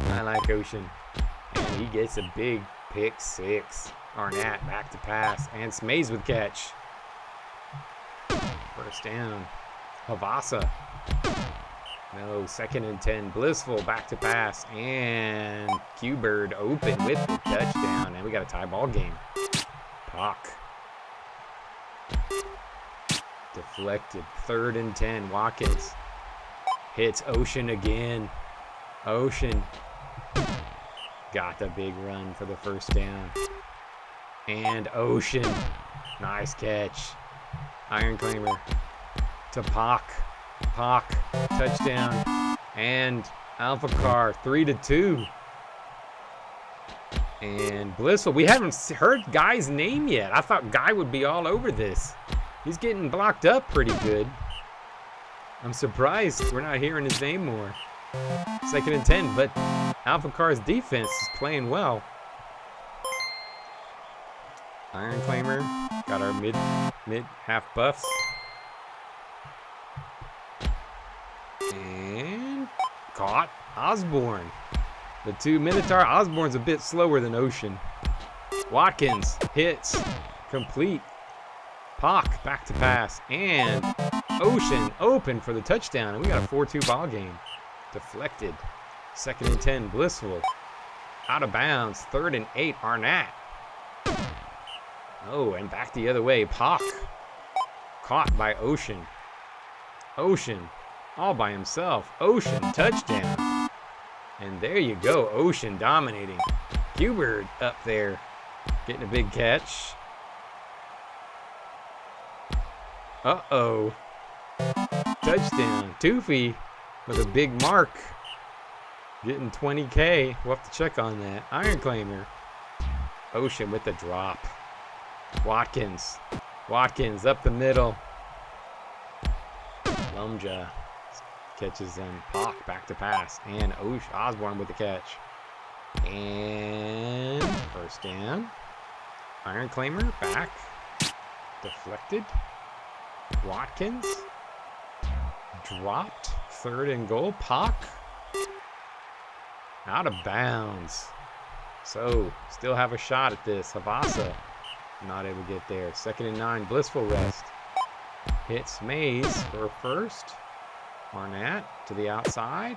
I like Ocean. And he gets a big pick 6. Arnett back to pass. And Smays with catch. First down. Havasa. No, 2nd and 10. Blissful back to pass. And Q-Bird open with the touchdown. And we got a tie ball game. Pock. Deflected. 3rd and 10. Watkins. Hits Ocean again. Ocean. Got the big run for the first down. And Ocean. Nice catch. Iron Claimer. To Pock. Pock. Touchdown. And Alpha Car. 3-2. And Blissful. We haven't heard Guy's name yet. I thought Guy would be all over this. He's getting blocked up pretty good. I'm surprised we're not hearing his name more. 2nd and 10, but Alpha Car's defense is playing well. Iron Claimer. Got our mid half buffs. And caught. Osborne. The two Minotaur. Osborne's a bit slower than Ocean. Watkins hits. Complete. Pock back to pass. And Ocean open for the touchdown. And we got a 4-2 ball game. Deflected. 2nd and 10. Blissful. Out of bounds. 3rd and 8. Arnett. Oh, and back the other way. Pock. Caught by Ocean. Ocean. All by himself. Ocean. Touchdown. And there you go. Ocean dominating. Hubert up there. Getting a big catch. Uh-oh. Touchdown. Toofy with a big mark. Getting 20K. We'll have to check on that. Iron Claimer. Ocean with the drop. Watkins. Watkins up the middle. Lumja catches him. Pock back to pass. And Osborne with the catch. And 1st down. Iron Claimer back. Deflected. Watkins. Dropped. 3rd and goal. Pock. Out of bounds. So, still have a shot at this. Havasa. Not able to get there. 2nd and 9. Blissful rest. Hits Mays for 1st. Arnett to the outside.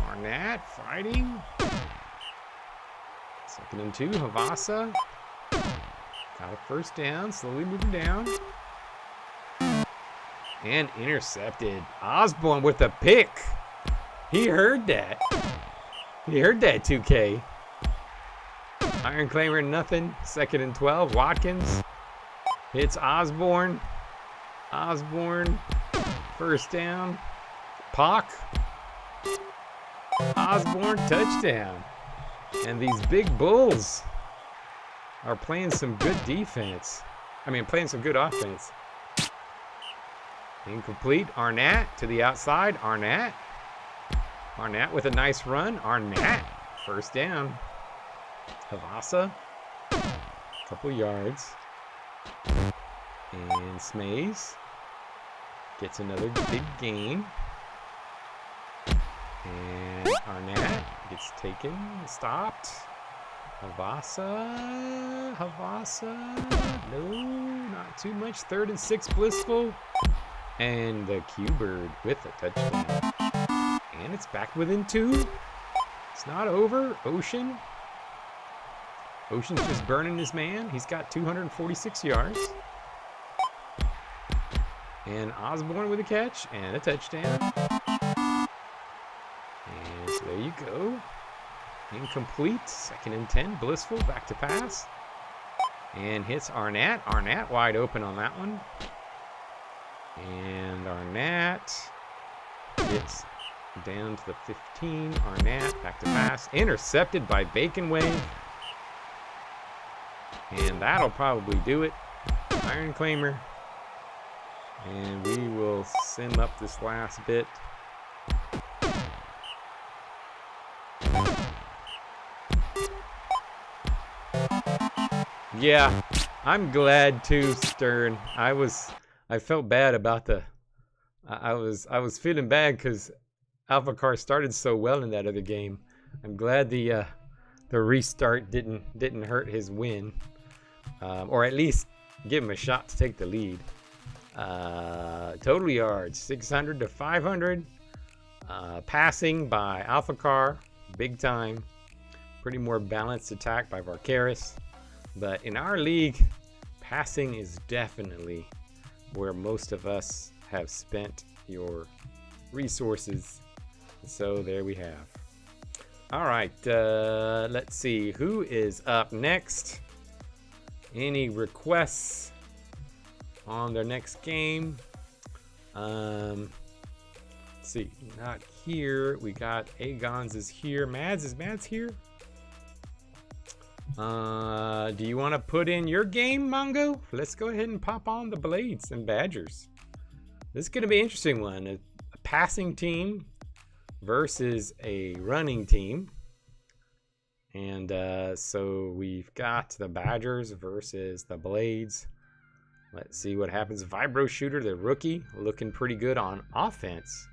Arnett fighting. 2nd and 2. Havasa. Got a 1st down. Slowly moving down. And intercepted. Osborne with a pick. He heard that. He heard that 2K. Iron Claimer, nothing. 2nd and 12. Watkins hits Osborne. Osborne. 1st down. Pock. Osborne, touchdown. And these big bulls are playing some good defense. Playing some good offense. Incomplete. Arnett to the outside. Arnett. Arnett with a nice run. Arnett. 1st down. Havasa. Couple yards. And Smays gets another big gain. And Arnett gets taken, stopped. Havasa. No, not too much. 3rd and 6. Blissful. And the Q-Bird with a touchdown. And it's back within 2. It's not over. Ocean's just burning his man. He's got 246 yards. And Osborne with a catch and a touchdown. And so there you go. Incomplete. 2nd and 10. Blissful back to pass. And hits Arnett. Arnett wide open on that one. And Arnett gets down to the 15. Arnett back to pass. Intercepted by Bacon Wave. And that'll probably do it. Iron Claimer. And we will sim up this last bit. Yeah, I'm glad too, Stern. I felt bad about I was feeling bad because Alpha Car started so well in that other game. I'm glad the restart didn't hurt his win, or at least give him a shot to take the lead. Total yards 600 to 500. Passing by Alpha Car, big time. Pretty more balanced attack by Varkaris. But in our league, passing is definitely where most of us have spent your resources. So there we have. All right, let's see who is up next. Any requests on their next game? Let's see, not here. We got Agon's is here. Mads here? Do you want to put in your game, Mongo? Let's go ahead and pop on the Blades and Badgers. This is going to be an interesting one. A passing team versus a running team. And so we've got the Badgers versus the Blades. Let's see what happens. Vibro Shooter, the rookie, looking pretty good on offense.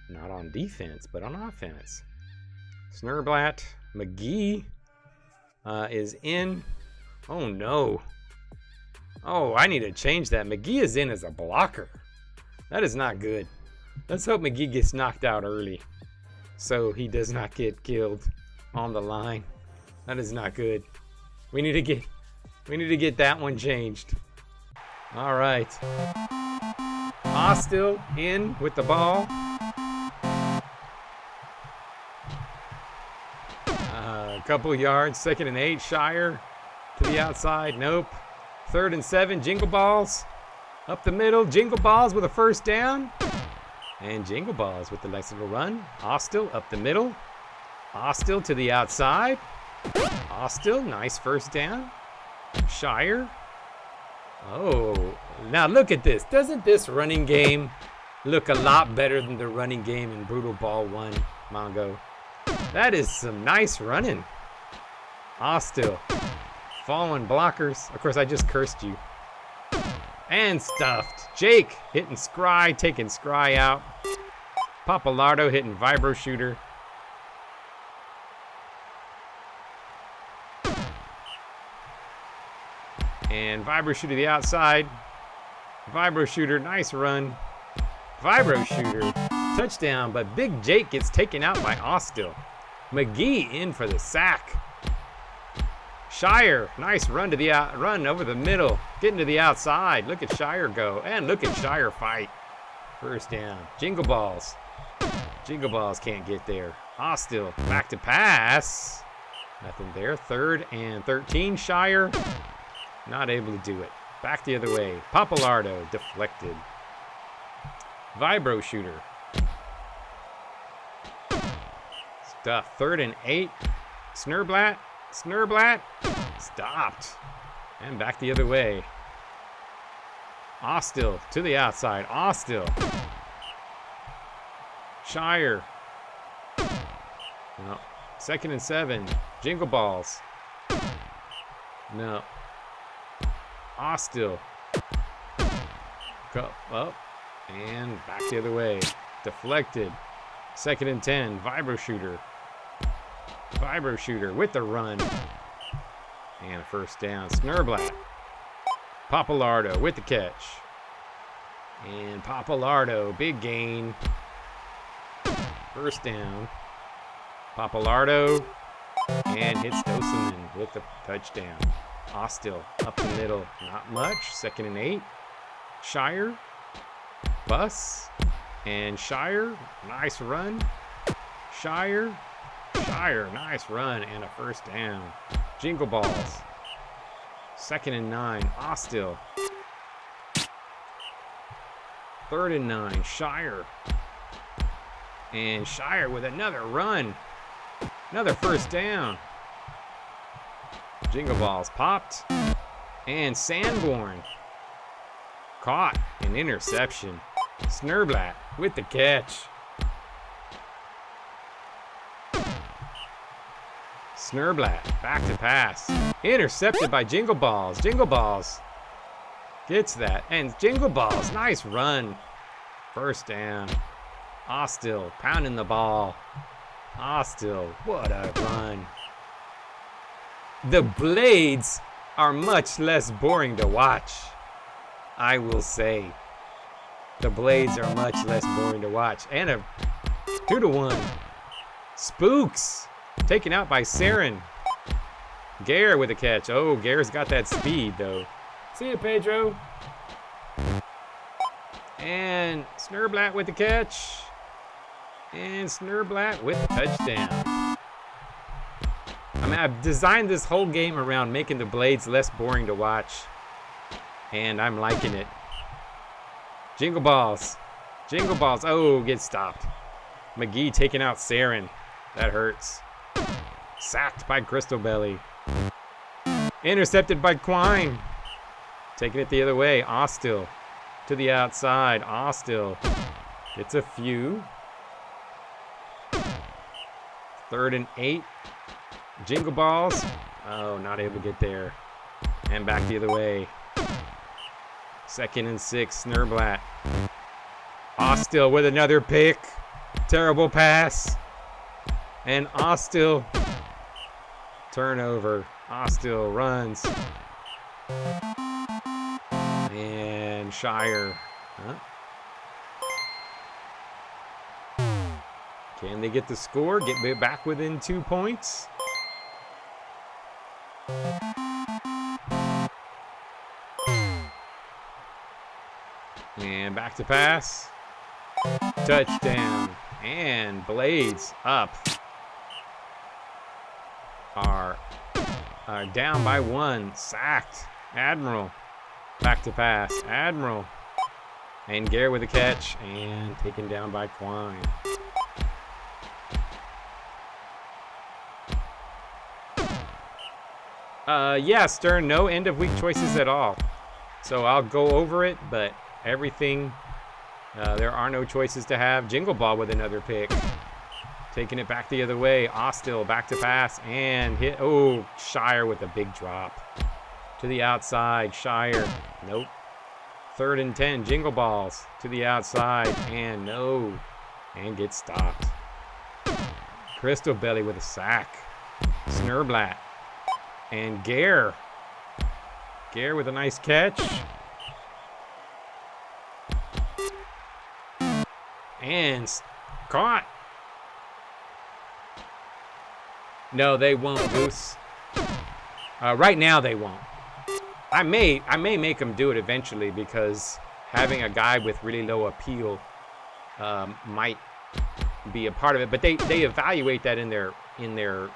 Not on defense, but on offense. Snurblat. McGee is in. Oh, no. Oh, I need to change that. McGee is in as a blocker. That is not good. Let's hope McGee gets knocked out early so he does not get killed on the line. That is not good. We need to get that one changed. All right. Hostile in with the ball. A couple yards. 2nd and 8. Shire to the outside. Nope. 3rd and 7. Jingle Balls up the middle. Jingle Balls with a first down. And Jingle Balls with the nice little run. Hostile up the middle. Hostile to the outside. Hostile. Nice first down. Shire. Oh, now look at this. Doesn't this running game look a lot better than the running game in Brutal Ball 1, Mongo? That is some nice running. Hostile. Fallen blockers. Of course, I just cursed you. And stuffed. Jake hitting Scry, taking Scry out. Papalardo hitting Vibro Shooter. And Vibro Shooter to the outside. Vibro Shooter, nice run. Vibro Shooter, touchdown, but Big Jake gets taken out by Hostile. McGee in for the sack. Shire, nice run to the run over the middle, getting to the outside. Look at Shire go, and look at Shire fight. First down. Jingle Balls. Jingle Balls can't get there. Hostile, back to pass. Nothing there. 3rd and 13. Shire, not able to do it. Back the other way. Papalardo, deflected. Vibro Shooter. Stuff. 3rd and 8. Snurblat. Snurblat. Stopped. And back the other way. Hostile to the outside. Hostile. Shire. No. 2nd and 7. Jingle Balls. No. Hostile. Go up. And back the other way. Deflected. 2nd and 10. Vibro Shooter. Vibro Shooter with the run. And a first down. Snurblat. Papalardo with the catch. And Papalardo, big gain. First down. Papalardo. And hits Doseman with the touchdown. Hostile up the middle. Not much. 2nd and 8. Shire. Bus. And Shire. Nice run. Shire. Shire. Nice run. And a first down. Jingle Balls. 2nd and 9. Hostile. 3rd and 9. Shire. And Shire with another run. Another first down. Jingle Balls popped. And Sanborn caught an interception. Snurblat with the catch. Snurblat back to pass. Intercepted by Jingle Balls. Jingle Balls gets that. And Jingle Balls, nice run. First down. Hostile pounding the ball. Hostile, what a run. The Blades are much less boring to watch, I will say. The Blades are much less boring to watch. And a 2-1. Spooks taken out by Saren. Gare with a catch. Oh, Gare's got that speed, though. See you, Pedro. And Snurblat with the catch. And Snurblat with the touchdown. I mean, I've designed this whole game around making the Blades less boring to watch. And I'm liking it. Jingle Balls. Jingle Balls. Oh, gets stopped. McGee taking out Saren. That hurts. Sacked by Crystal Belly. Intercepted by Quine. Taking it the other way. Hostile to the outside. Hostile. It's a few. 3rd and 8. Jingle Balls. Oh, not able to get there. And back the other way. 2nd and 6. Snurblat. Hostile with another pick. Terrible pass. And Ostil. Turnover. Ostil runs. And Shire. Huh? Can they get the score? Get back within 2 points? And back to pass. Touchdown. And Blades up. Are down by 1. Sacked. Admiral. Back to pass. Admiral. And Gare with a catch. And taken down by Quine. Yeah, Stern, no end of week choices at all. So I'll go over it, but everything, there are no choices to have. Jingle Ball with another pick. Taking it back the other way. Ostil back to pass and hit. Oh, Shire with a big drop. To the outside. Shire. Nope. 3rd and 10. Jingle Balls to the outside. And no. And gets stopped. Crystal Belly with a sack. Snurblat. And Gare. Gare with a nice catch. And caught. No, they won't, Goose. Right now, they won't. I may make them do it eventually because having a guy with really low appeal might be a part of it. But they evaluate that in their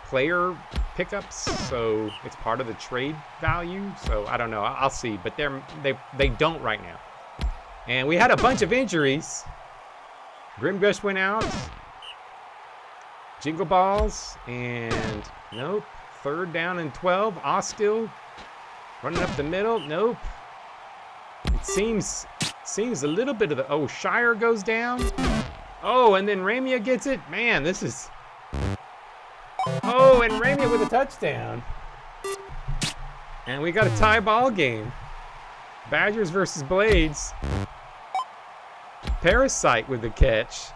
player pickups, so it's part of the trade value. So I don't know. I'll see. But they don't right now. And we had a bunch of injuries. Grimgush went out. Jingle Balls, and nope. 3rd down and 12. Ostil running up the middle. Nope. It seems a little bit of the. Oh, Shire goes down. Oh, and then Ramia gets it. Man, this is. Oh, and Ramia with a touchdown. And we got a tie ball game. Badgers versus Blades. Parasite with the catch.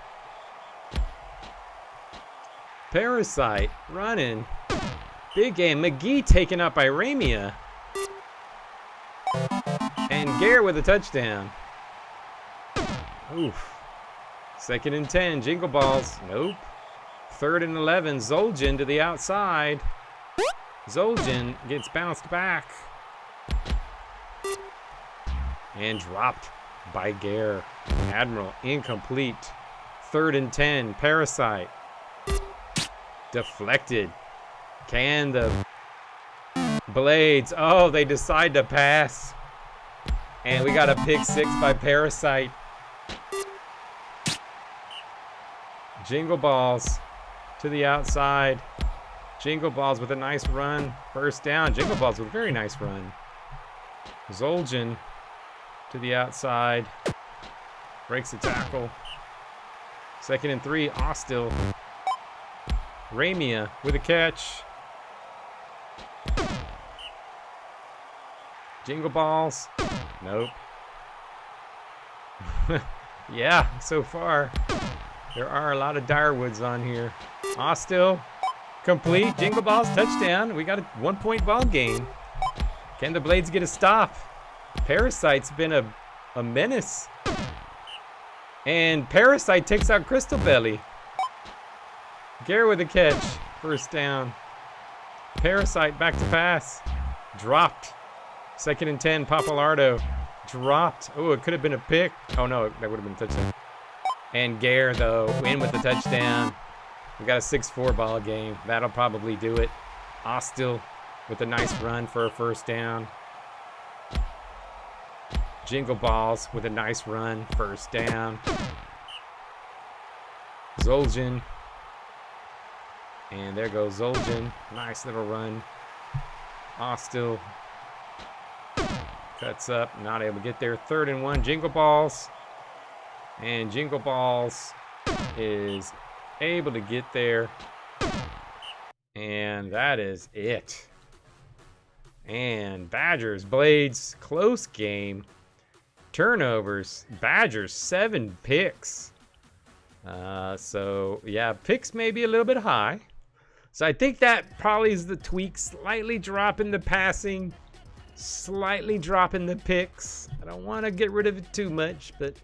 Parasite running. Big game. McGee taken up by Ramia. And Gare with a touchdown. Oof. 2nd and 10. Jingle Balls. Nope. 3rd and 11. Zoljan to the outside. Zoljan gets bounced back. And dropped by Gare. Admiral incomplete. 3rd and 10. Parasite. Deflected. Can the Blades? Oh, they decide to pass. And we got a pick 6 by Parasite. Jingle Balls to the outside. Jingle Balls with a nice run. 1st down. Jingle Balls with a very nice run. Zoljan to the outside. Breaks the tackle. 2nd and 3. Ostil. Ramia with a catch. Jingle Balls. Nope. Yeah, so far there are a lot of Direwoods on here. Ostil complete. Jingle Balls touchdown. We got a 1-point ball game. Can the Blades get a stop? Parasite's been a menace. And Parasite takes out Crystal Belly. Gare with a catch. 1st down. Parasite back to pass. Dropped. 2nd and 10. Papalardo. Dropped. Oh, it could have been a pick. Oh, no. That would have been a touchdown. And Gare, though, in with the touchdown. We got a 6-4 ball game. That'll probably do it. Ostil with a nice run for a 1st down. Jingle Balls with a nice run. 1st down. Zoljan. And there goes Zoljan. Nice little run. Ostil cuts up. Not able to get there. 3rd and 1. Jingle Balls. And Jingle Balls is able to get there. And that is it. And Badgers, Blades, close game. Turnovers. Badgers, 7 picks. So yeah, picks may be a little bit high. So I think that probably is the tweak. Slightly dropping the passing, slightly dropping the picks. I don't want to get rid of it too much, but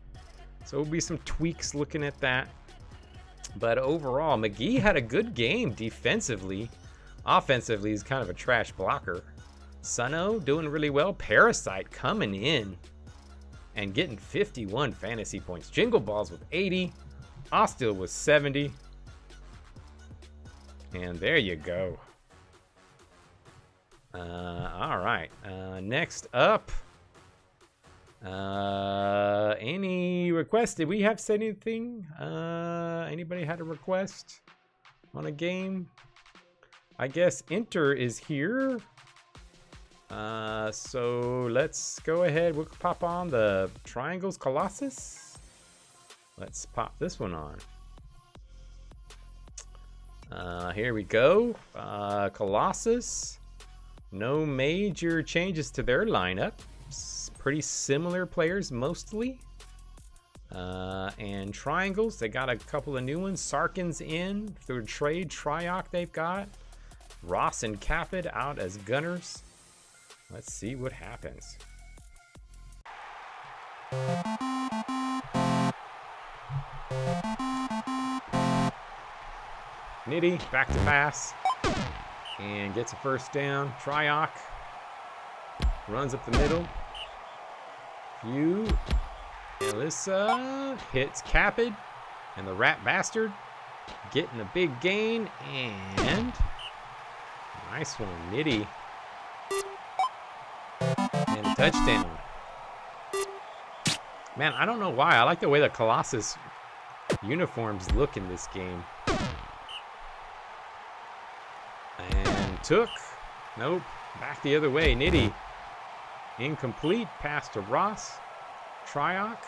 so there'll be some tweaks looking at that. But overall, McGee had a good game defensively. Offensively, he's kind of a trash blocker. Sunno doing really well. Parasite coming in and getting 51 fantasy points. Jingle Balls with 80. Ostil was 70. And there you go. All right. Next up. Any requests? Did we have said anything? Anybody had a request on a game? I guess Enter is here. So let's go ahead. We'll pop on the Triangles Colossus. Let's pop this one on. Here we go. Colossus. No major changes to their lineup. Pretty similar players mostly. And Triangles, they got a couple of new ones. Sarkin's in through trade. Triok they've got. Ross and Capid out as gunners. Let's see what happens. Nitty back to pass and gets a first down. Triok runs up the middle. Few. Alyssa hits Capid and the Rat Bastard getting a big gain, and nice one, Nitty, and a touchdown. Man, I don't know why. I like the way the Colossus uniforms look in this game. And took. Nope. Back the other way. Nitty. Incomplete. Pass to Ross. Triok.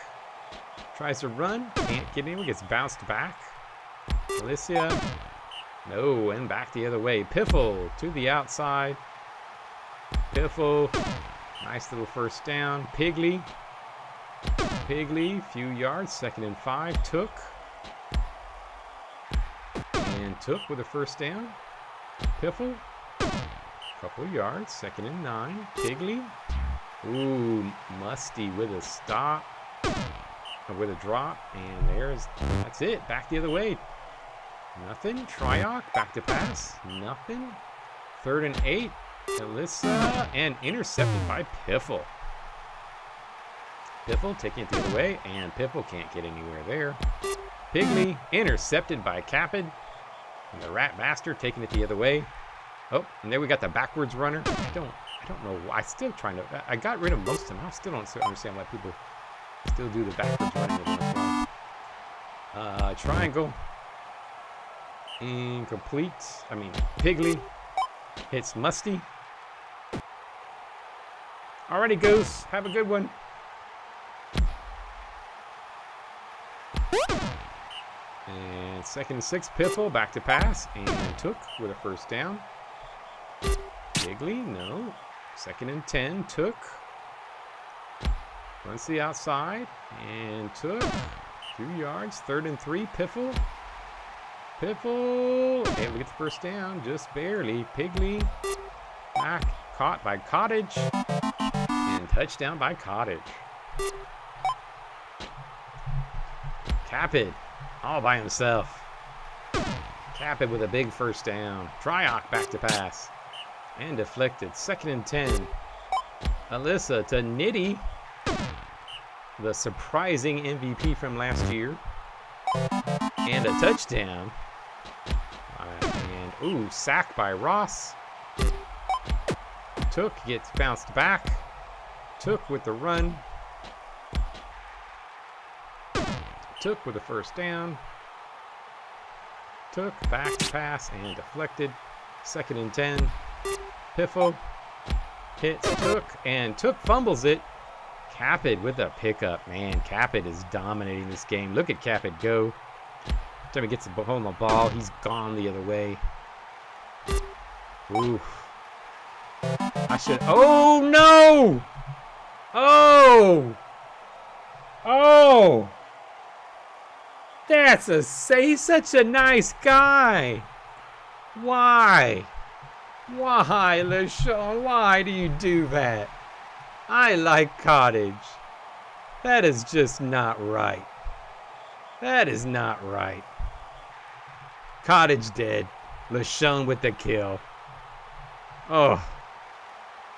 Tries to run. Can't get anyone. Gets bounced back. Alicia. No. And back the other way. Piffle to the outside. Piffle. Nice little first down. Pigley. Pigley. Few yards. 2nd and 5. Took. And took with a first down. Piffle. Couple yards. 2nd and 9. Pigley. Ooh, Musty with a stop. With a drop. And that's it. Back the other way. Nothing. Triok. Back to pass. Nothing. 3rd and 8. Alyssa. And intercepted by Piffle. Piffle taking it the other way. And Piffle can't get anywhere there. Pigley. Intercepted by Capid. And the Rat Master taking it the other way. Oh, and there we got the backwards runner. I don't know why. I'm still trying to. I got rid of most of them. I still don't understand why people still do the backwards running. Triangle. Incomplete. I mean, Pigley hits Musty. Alrighty, Goose. Have a good one. And 2nd and 6. Piffle back to pass and took with a first down. Pigley, no. 2nd and 10. Took. Runs to the outside and took. 2 yards. 3rd and 3. Piffle. Piffle. And we get the first down. Just barely. Pigley. Back. Caught by Cottage. And touchdown by Cottage. Capid. All by himself. Capid with a big first down. Triok back to pass. And deflected. 2nd and 10. Alyssa to Nitty. The surprising MVP from last year. And a touchdown. And, ooh, sack by Ross. Took, gets bounced back. Took with the run. Took with the first down. Took, back to pass, and deflected. 2nd and 10. Piffle hits Took, and Took fumbles it. Capid with a pickup. Man, Capid is dominating this game. Look at Capid go. Every time he gets a hold on the ball, he's gone the other way. Oof. Oh, no! Oh! Oh! He's such a nice guy. Why? Why, LeSean? Why do you do that? I like Cottage. That is just not right. That is not right. Cottage dead. LeSean with the kill. Oh,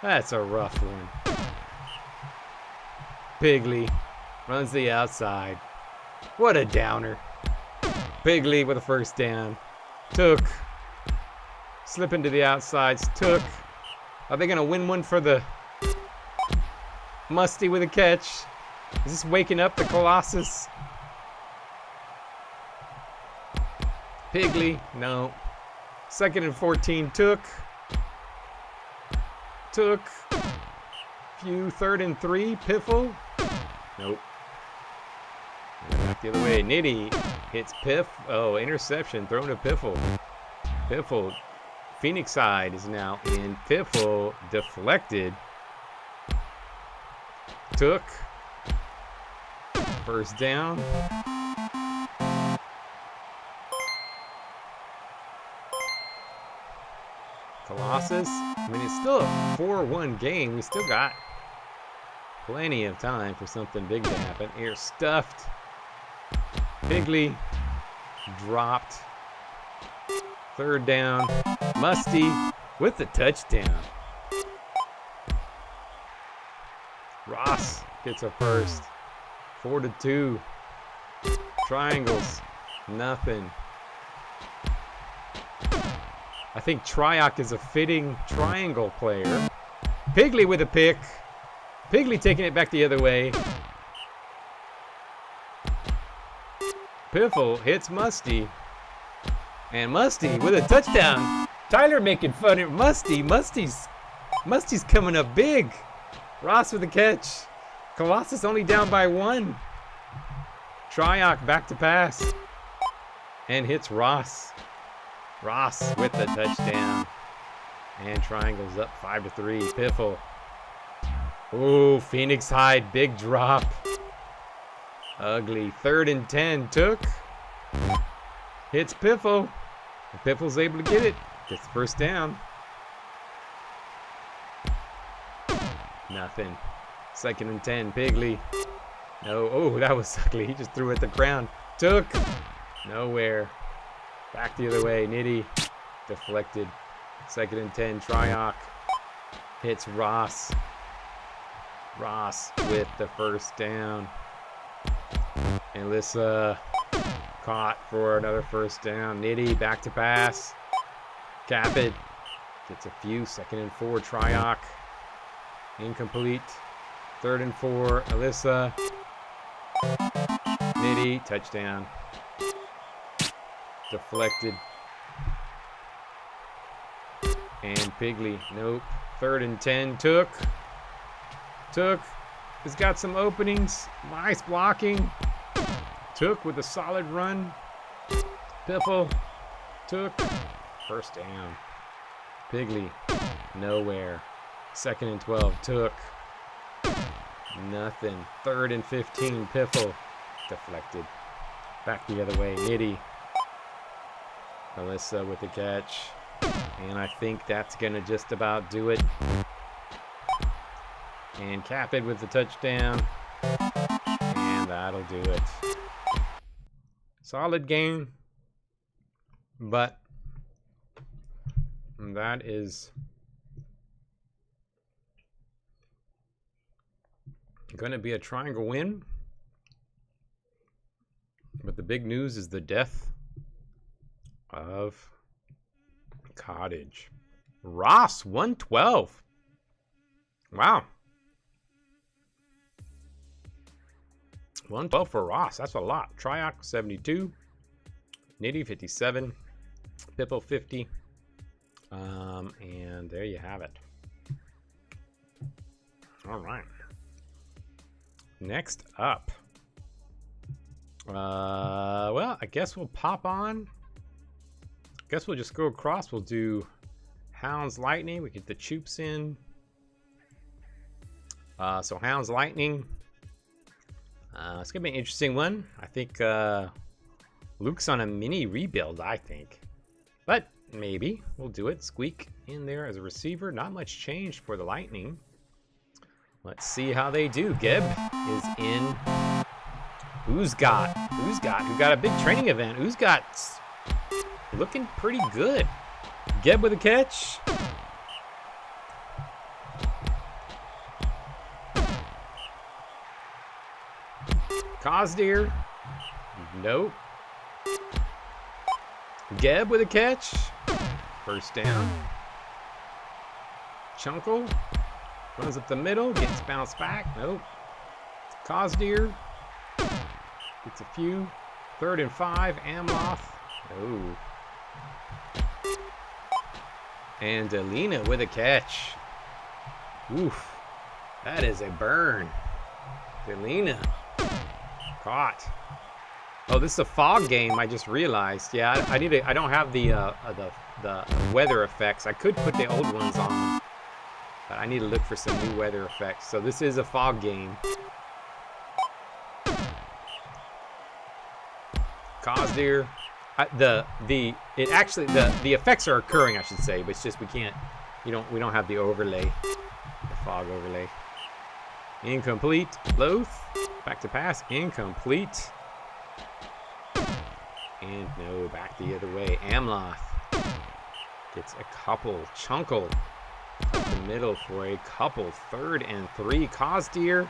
that's a rough one. Pigley runs the outside. What a downer. Pigley with a first down. Took. Slipping to the outsides. Took. Are they going to win one for the Musty with a catch? Is this waking up the Colossus? Pigley. No. 2nd and 14. Took. Few 3rd and 3. Piffle. Nope. Back the other way. Nitty hits Piff. Oh, interception thrown to Piffle. Piffle. Phoenix side is now in. Piffle deflected. Took. First down. Colossus. I mean, it's still a 4-1 game. We still got plenty of time for something big to happen. Here, stuffed. Pigley dropped. 3rd down. Musty with the touchdown. Ross gets a first. 4-2. Triangles. Nothing. I think Triok is a fitting triangle player. Pigley with a pick. Pigley taking it back the other way. Piffle hits Musty. And Musty with a touchdown. Tyler making fun of Musty. Musty's coming up big. Ross with a catch. Colossus only down by 1. Triok back to pass. And hits Ross. Ross with the touchdown. And Triangle's up 5-3. Piffle. Ooh, Phoenix High, big drop. Ugly. 3rd and 10. Took. Hits Piffle. And Piffle's able to get it. Gets the first down. Nothing. 2nd and 10. Pigley. No. Oh, that was ugly. He just threw it at the ground. Took. Nowhere. Back the other way. Nitty. Deflected. 2nd and 10. Triok. Hits Ross. Ross with the first down. Alyssa caught for another first down. Nitty back to pass. Capit gets a few. 2nd and 4. Triok. Incomplete. 3rd and 4. Alyssa. Nitty. Touchdown. Deflected. And Pigley. Nope. 3rd and 10. Took. Has got some openings. Nice blocking. Took with a solid run. Piffle. Took. First down. Pigley. Nowhere. 2nd and 12. Took. Nothing. 3rd and 15. Piffle. Deflected. Back the other way. Nitty. Alyssa with the catch. And I think that's going to just about do it. And Capit with the touchdown. And that'll do it. Solid game. But that is going to be a triangle win. But the big news is the death of Cottage. Ross, 112. Wow. 112 for Ross. That's a lot. Triok, 72. Nitty, 57. Pippo, 50. And there you have it. All right. Next up. Well, I guess we'll pop on. Guess we'll just go across. We'll do Hounds Lightning. We get the Choops in. So Hounds Lightning. It's gonna be an interesting one. I think Luke's on a mini rebuild, I think. But maybe we'll do it. Squeak in there as a receiver. Not much change for the Lightning. Let's see how they do. Geb is in. Who's got? Who got a big training event? Who's got? Looking pretty good. Geb with a catch. Cosdeer. Nope. Geb with a catch. First down. Chunkle. Runs up the middle. Gets bounced back. Nope. Cosdeer. Gets a few. 3rd and 5. Amloth. Oh. And Delina with a catch. Oof. That is a burn. Delina. Caught. Oh, this is a fog game. I just realized. Yeah, I need to. I don't have the weather effects. I could put the old ones on, but I need to look for some new weather effects. So this is a fog game. Cosdeer. The effects are occurring, I should say, but it's just we can't. We don't have the overlay, the fog overlay. Incomplete. Loath. Back to pass. Incomplete. And no, back the other way. Amloth gets a couple. Chunkle up the middle for a couple. 3rd and 3. Cosdeer.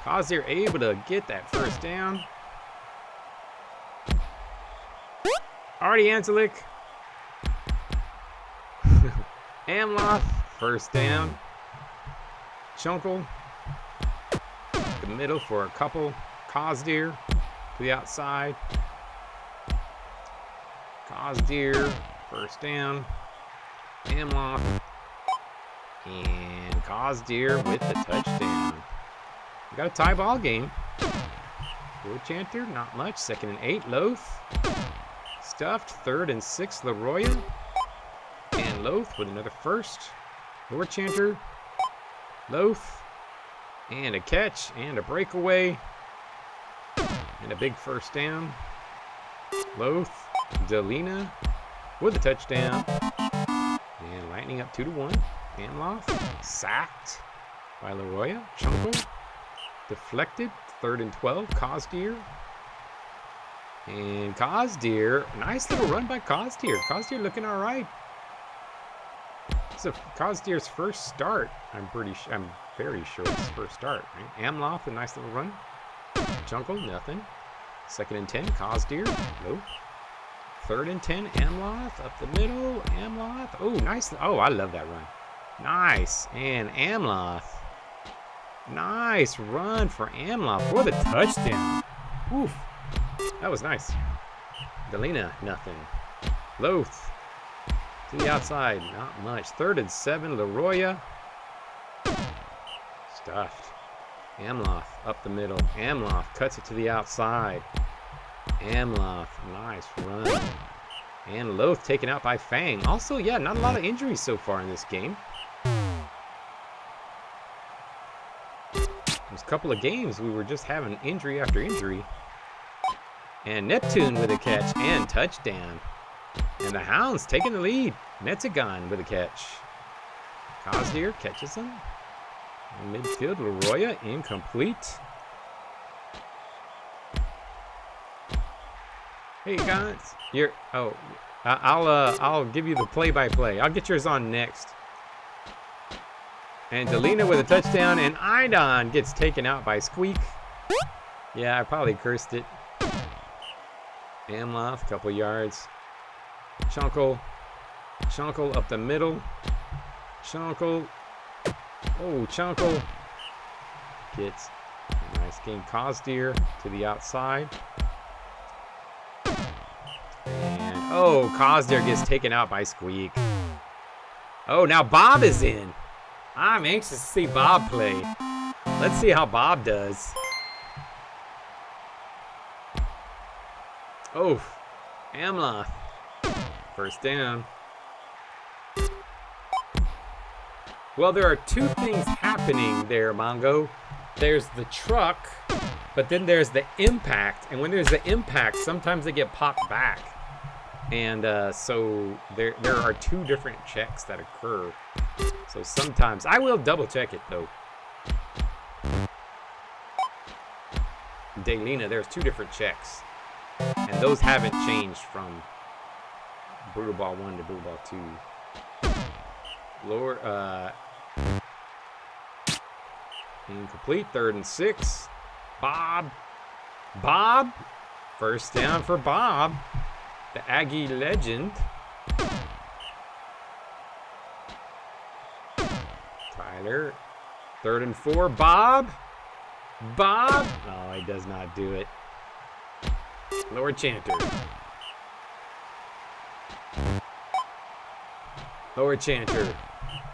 Cosdeer able to get that first down. Artie Antelik. Amloth. First down. Chunkle. The middle for a couple. Cosdeer to the outside. Cosdeer. First down. Amloth. And Cosdeer with the touchdown. We got a tie ball game. Will Chanter, not much. 2nd and 8. Loath. Stuffed. 3rd and 6. Leroya. And Loath with another first. Lord Chanter. Loath. And a catch. And a breakaway. And a big first down. Loath. Delina with a touchdown. And Lightning up 2-1. Amloth. Sacked by Leroya. Chunkle. Deflected. 3rd and 12. Cosdeer. And Cosdeer. Nice little run by Cosdeer. Cosdeer looking all right. It's Cosdeer's first start. I'm very sure it's his first start. Right? Amloth, a nice little run. Chunkle, nothing. 2nd and 10. Cosdeer. Nope. 3rd and 10. Amloth up the middle. Amloth. Oh, nice. Oh, I love that run. Nice. And Amloth. Nice run for Amloth for the touchdown. Oof. That was nice. Delina, nothing. Loath to the outside, not much. 3rd and 7. Leroya. Stuffed. Amloth up the middle. Amloth cuts it to the outside. Amloth, nice run. And Loath taken out by Fang. Also, yeah, not a lot of injuries so far in this game. There's a couple of games we were just having injury after injury. And Neptune with a catch and touchdown. And the Hounds taking the lead. Netzagon with a catch. Cosdeer catches him. In midfield, Leroya incomplete. Hey guys, I'll give you the play-by-play. I'll get yours on next. And Delina with a touchdown, and Idon gets taken out by Squeak. Yeah, I probably cursed it. Amloth, a couple yards. Chunkle up the middle. Chunkle. Oh, Chunkle gets a nice game. Cosdeer to the outside. And oh, Cosdeer gets taken out by Squeak. Oh, now Bob is in. I'm anxious to see Bob play. Let's see how Bob does. Oh, Amloth. First down. Well, there are two things happening there, Mongo. there's the truck, but then there's the impact. And when there's the impact, sometimes they get popped back. And so there are two different checks that occur. So sometimes, I will double check it though. Delina, there's two different checks. And those haven't changed from Brutal Ball 1 to Brutal Ball 2. Lower, incomplete, 3rd and 6. Bob. First down for Bob, the Aggie legend. Tyler, 3rd and 4. Bob. Oh, he does not do it. Lord Chanter.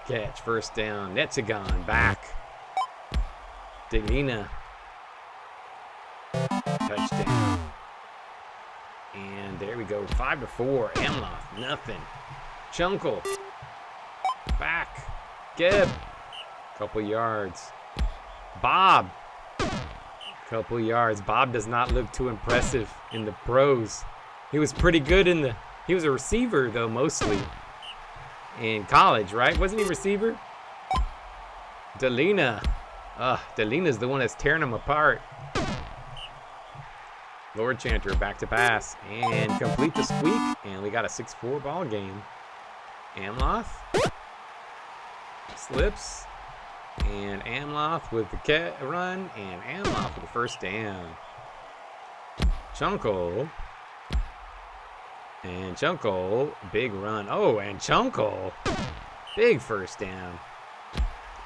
Catch, first down. Netzagon back. Delina. Touchdown. And there we go. 5-4. Amloth, nothing. Chunkle. Back. Geb. Couple yards. Bob. Couple yards. Bob does not look too impressive in the pros. He was pretty good he was a receiver though, mostly in college, right? Wasn't he receiver? Delina. Delina's the one that's tearing him apart. Lord Chanter back to pass and complete the squeak, and we got a 6-4 ball game. Amloth slips. And Amloth with the run, and Amloth with the first down. Chunkle. And Chunkle, big run. Oh, and Chunkle, big first down.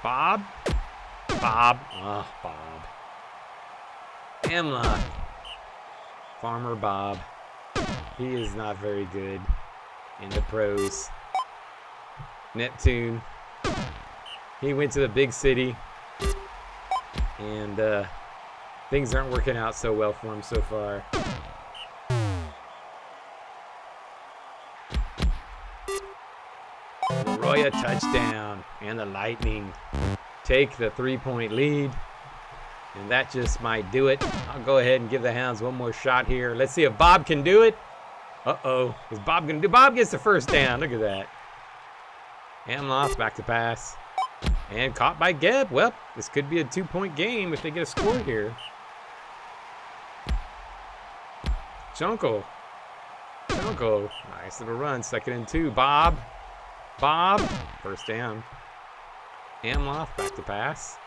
Bob. Oh, Bob. Amloth. Farmer Bob. He is not very good in the pros. Neptune. He went to the big city, and things aren't working out so well for him so far. Leroya touchdown, and the Lightning take the 3-point lead, and that just might do it. I'll go ahead and give the Hounds one more shot here. Let's see if Bob can do it. Uh-oh, is Bob gonna do? Bob gets the first down. Look at that. Amloth back to pass. And caught by Geb. Well, this could be a 2-point game if they get a score here. Chunkle. Nice little run. 2nd and 2. Bob. First down. Amloth back to pass.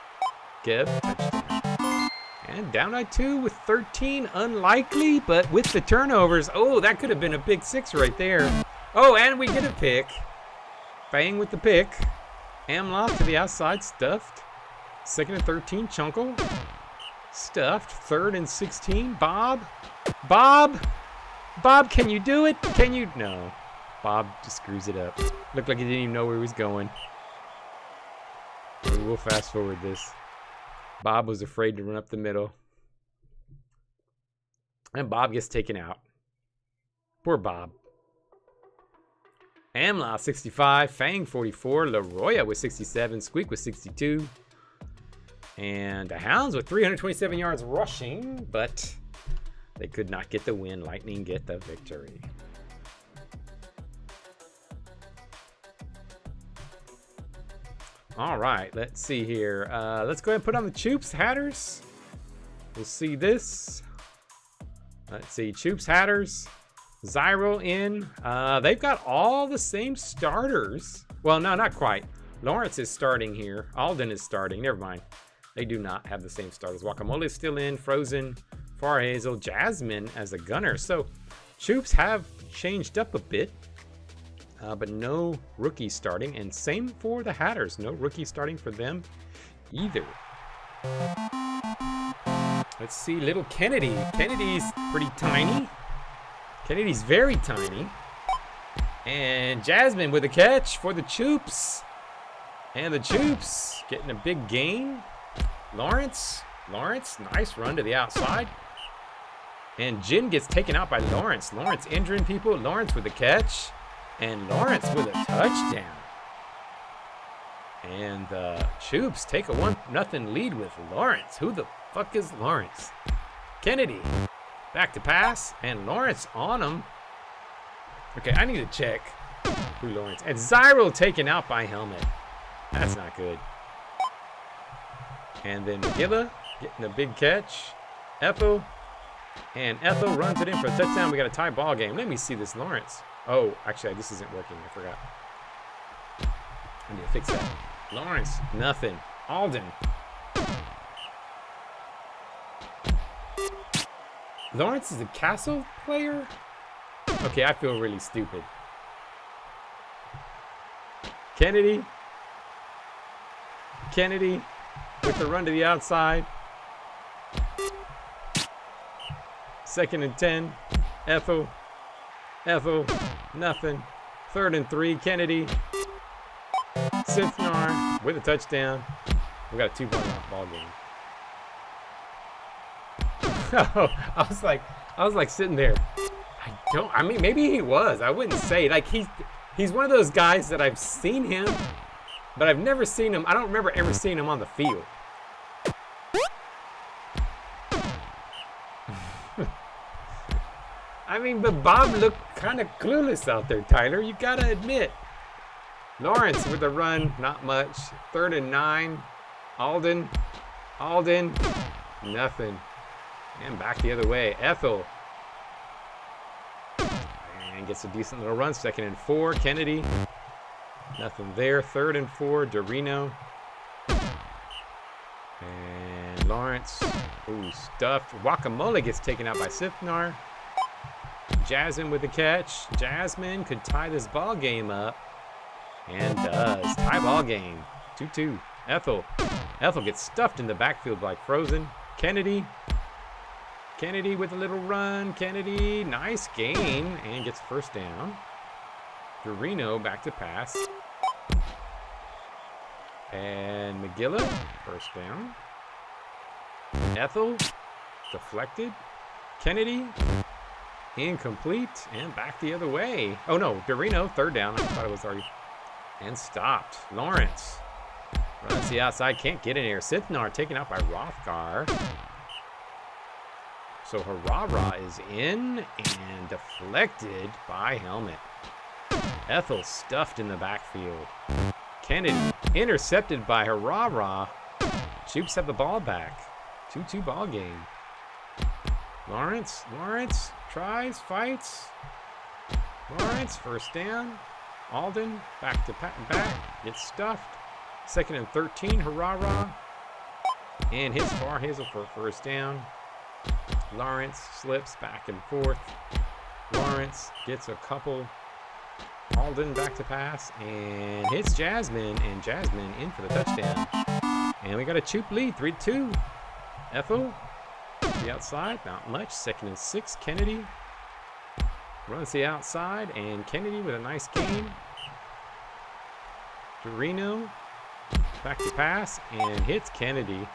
Geb. Touchdown. And down by 2 with 13. Unlikely, but with the turnovers. Oh, that could have been a big 6 right there. Oh, and we get a pick. Fang with the pick. Amloth to the outside, stuffed. 2nd and 13, Chunkle. Stuffed. 3rd and 16, Bob. Bob, can you do it? Can you? No. Bob just screws it up. Looked like he didn't even know where he was going. We'll fast forward this. Bob was afraid to run up the middle. And Bob gets taken out. Poor Bob. Amloth 65, Fang 44, Leroya with 67, Squeak with 62. And the Hounds with 327 yards rushing, but they could not get the win. Lightning get the victory. All right, let's see here. Let's go ahead and put on the Choops Hatters. We'll see this. Let's see, Choops Hatters. Zyro in. They've got all the same starters. Well, no, not quite. Lawrence is starting here. Alden is starting. Never mind. They do not have the same starters. Guacamole is still in. Frozen. Far Hazel. Jasmine as a gunner. So, Choops have changed up a bit. But no rookie starting. And same for the Hatters. No rookie starting for them either. Let's see. Little Kennedy. Kennedy's pretty tiny. Kennedy's very tiny. And Jasmine with a catch for the Choops. And the Choops getting a big gain. Lawrence, nice run to the outside. And Jin gets taken out by Lawrence. Lawrence injuring people. Lawrence with a catch. And Lawrence with a touchdown. And the Choops take a 1-0 lead with Lawrence. Who the fuck is Lawrence? Kennedy. Back to pass. And Lawrence on him. Okay, I need to check who Lawrence. And Zyro taken out by Helmet. That's not good. And then McGilla getting a big catch. Ethel. And Ethel runs it in for a touchdown. We got a tie ball game. Let me see this Lawrence. Oh, actually, this isn't working. I forgot. I need to fix that. Lawrence, nothing. Alden. Lawrence is a Castle player? Okay, I feel really stupid. Kennedy. Kennedy with the run to the outside. 2nd and 10. Ethel. Ethel. Nothing. 3rd and 3. Kennedy. Sifnar with a touchdown. We got a 2-point ball game. Oh, I was like sitting there. I mean, maybe he was. I wouldn't say. Like, he's one of those guys that I've seen him, but I've never seen him. I don't remember ever seeing him on the field. I mean, but Bob looked kind of clueless out there, Tyler. You gotta admit. Lawrence with the run, not much. 3rd and 9. Alden. Nothing. And back the other way. Ethel. And gets a decent little run. 2nd and 4. Kennedy. Nothing there. 3rd and 4. Dorino. And Lawrence. Ooh, stuffed. Guacamole gets taken out by Sifnar. Jasmine with the catch. Jasmine could tie this ball game up. And does. Tie ball game. 2-2. Ethel. Ethel gets stuffed in the backfield like Frozen. Kennedy. Kennedy with a little run. Kennedy. Nice gain. And gets 1st down. Dorino back to pass. And McGilla. 1st down. Ethel. Deflected. Kennedy. Incomplete. And back the other way. Oh no. Dorino. 3rd down. I thought it was already. And stopped. Lawrence runs the outside, can't get in here. Sithnar taken out by Rothgar. So Harara is in and deflected by Helmet. Ethel stuffed in the backfield. Kennedy intercepted by Harara. Choops have the ball back. 2-2 ball game. Lawrence tries, fights. Lawrence, 1st down. Alden, back, gets stuffed. 2nd and 13, Harara. And hits Farhazel for 1st down. Lawrence slips back and forth. Lawrence gets a couple. Alden back to pass and hits Jasmine. And Jasmine in for the touchdown. And we got a Choop lead, 3-2. Ethel, the outside, not much. 2nd and 6, Kennedy. Runs the outside, and Kennedy with a nice gain. Dorino back to pass and hits Kennedy.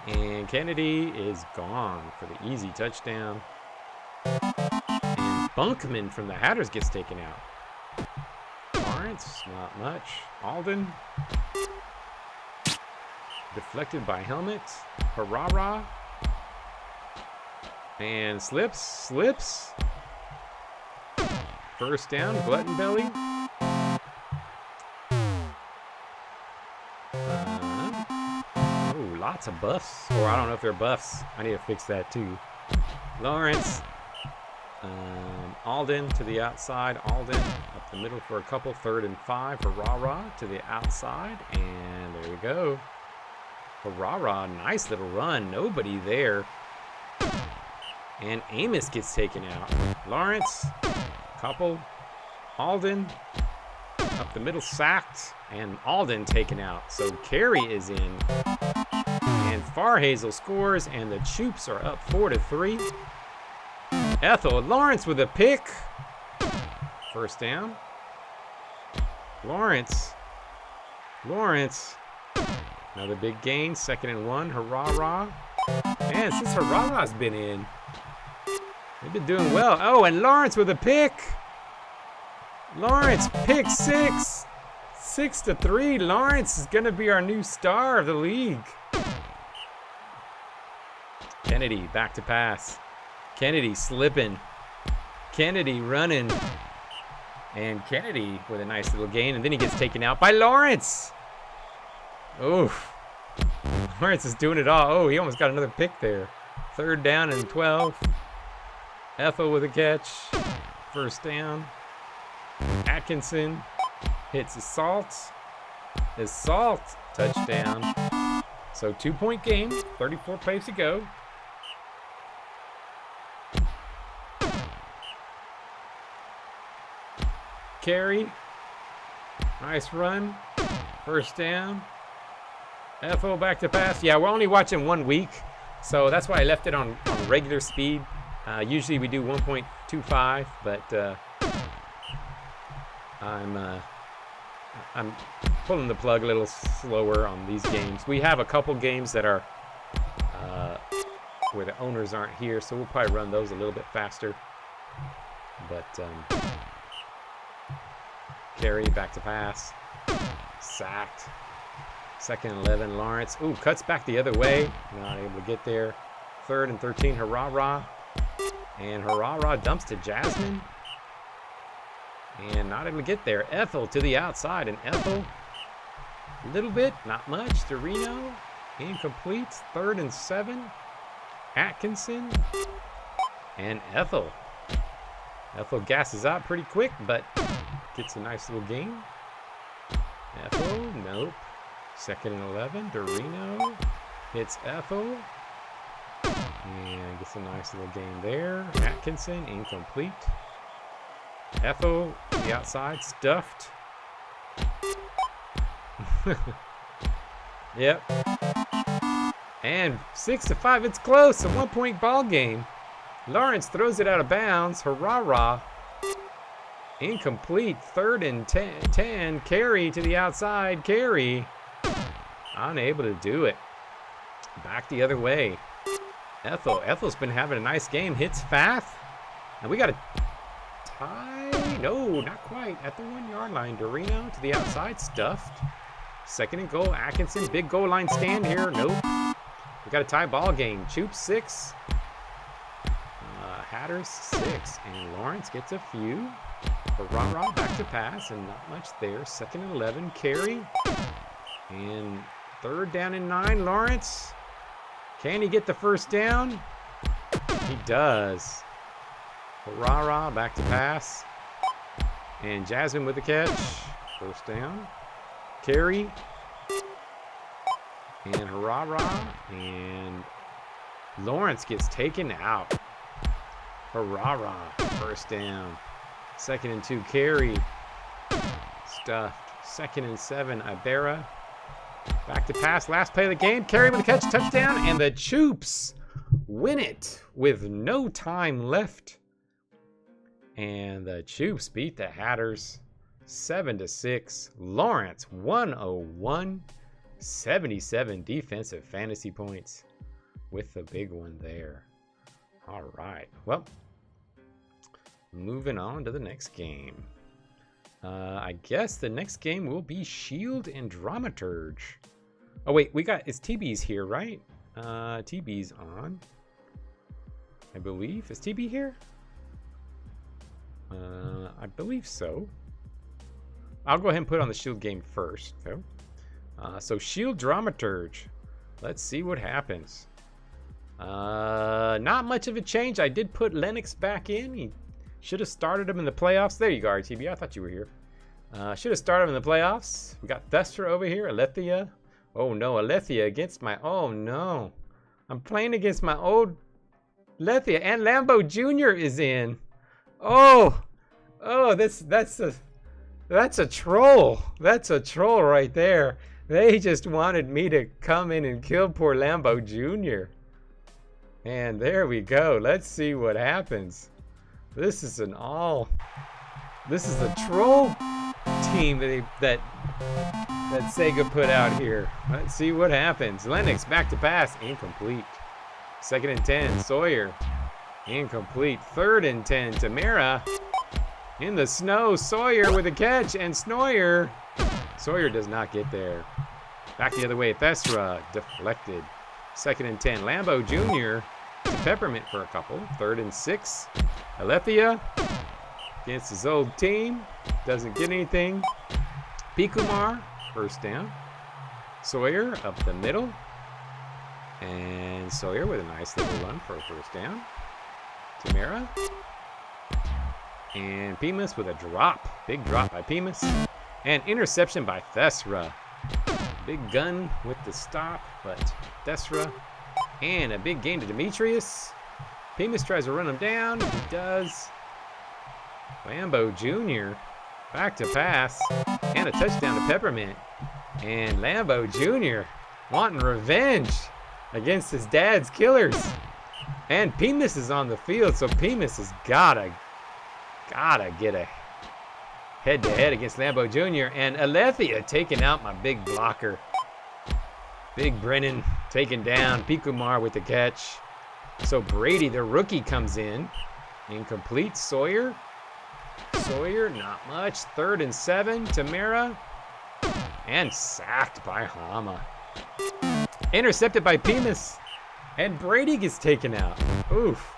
And Kennedy is gone for the easy touchdown. And Bunkman from the Hatters gets taken out. Lawrence, not much. Alden. Deflected by Helmet. Harara. And slips. 1st down, Glutton Belly. Oh, lots of buffs. Or I don't know if they're buffs. I need to fix that too. Lawrence. Alden to the outside. Alden up the middle for a couple. 3rd and 5. Harara to the outside. And there we go. Harara, nice little run. Nobody there. And Amos gets taken out. Lawrence. Couple. Alden up the middle, sacked, and Alden taken out. So Carey is in, and Farhazel scores, and the Choops are up 4-3. Ethel Lawrence with a pick. 1st down. Lawrence. Another big gain. 2nd and 1. Harara. Man, since Harara's been in, they've been doing well. Oh, and Lawrence with a pick. Lawrence, pick 6. 6-3. Lawrence is going to be our new star of the league. Kennedy back to pass. Kennedy slipping. Kennedy running. And Kennedy with a nice little gain. And then he gets taken out by Lawrence. Oof. Lawrence is doing it all. Oh, he almost got another pick there. 3rd down and 12. Ethel with a catch. 1st down. Atkinson hits Assault. Assault. Touchdown. So 2-point game. 34 plays to go. Carry. Nice run. 1st down. Ethel back to pass. Yeah, we're only watching 1 week, so that's why I left it on regular speed. Usually we do 1.25, but I'm pulling the plug a little slower on these games. We have a couple games that are where the owners aren't here, so we'll probably run those a little bit faster. But carry, back to pass, sacked. 2nd and 11, Lawrence. Ooh, cuts back the other way. Not able to get there. 3rd and 13, Hurrah. And Hurrah dumps to Jasmine. And not able to get there. Ethel to the outside. And Ethel, a little bit, not much. Dorino, incomplete. 3rd and 7. Atkinson. And Ethel. Ethel gasses out pretty quick, but gets a nice little gain. Ethel, nope. 2nd and 11, Dorino hits Ethel. And gets a nice little gain there. Atkinson, incomplete. Ethel, the outside, stuffed. Yep. And 6-5, it's close, a 1-point ball game. Lawrence throws it out of bounds. Hurrah. Incomplete, 3rd and 10. Carry to the outside, Carry. Unable to do it. Back the other way. Ethel's been having a nice game. Hits Fath. And we got a tie. No, not quite. At the 1-yard line. Dorino to the outside. Stuffed. 2nd and goal. Atkinson. Big goal line stand here. Nope. We got a tie ball game. Choop 6. Hatters 6. And Lawrence gets a few. Hurrah. Back to pass. And not much there. 2nd and 11. Carry. And 3rd down and 9, Lawrence. Can he get the 1st down? He does. Hurrah, back to pass. And Jasmine with the catch. 1st down. Carry. And hurrah. And Lawrence gets taken out. Hurrah, 1st down. 2nd and 2, Carry. Stuffed. 2nd and 7, Ibarra. Back to pass, last play of the game. Carry with a catch, touchdown, and the Choops win it with no time left. And the Choops beat the Hatters 7-6. Lawrence 101, 77 defensive fantasy points with the big one there. All right, well, moving on to the next game. I guess the next game will be Shield and Dramaturge. Oh wait, it's TB's here, right? TB's on, I believe. Is TB here? I believe so. I'll go ahead and put on the Shield game first, though. So Shield Dramaturge. Let's see what happens. Not much of a change. I did put Lennox back in. He should have started him in the playoffs. There you go, RTB. I thought you were here. Should have started him in the playoffs. We got Thestra over here. Alethea. Oh no, Alethea against my... Oh no. I'm playing against my old Alethea. And Lambo Jr. is in. Oh. Oh, that's a troll. That's a troll right there. They just wanted me to come in and kill poor Lambo Jr. And there we go. Let's see what happens. This is a troll team that Sega put out here. Let's see what happens. Lennox back to pass, incomplete. 2nd and 10, Sawyer, incomplete. 3rd and 10, Tamara in the snow. Sawyer with a catch, and Snoyer Sawyer does not get there. Back the other way. Thesra deflected. 2nd and 10. Lambo Jr. to Peppermint for a couple. 3rd and 6. Alethea against his old team. Doesn't get anything. Pikumar, 1st down. Sawyer up the middle. And Sawyer with a nice little run for a 1st down. Tamara. And Pimus with a drop. Big drop by Pimus. And interception by Thesra. Big gun with the stop, but Thesra. And a big gain to Demetrius. Pimus tries to run him down. He does. Lambo Jr. back to pass. And a touchdown to Peppermint. And Lambo Jr. wanting revenge against his dad's killers. And Pimus is on the field, so Pimus has gotta get a head-to-head against Lambo Jr. And Alethea taking out my big blocker. Big Brennan taken down. Pikumar with the catch. So Brady, the rookie, comes in. Incomplete. Sawyer, not much. 3rd and 7. Tamara. And sacked by Hama. Intercepted by Pimus. And Brady gets taken out. Oof.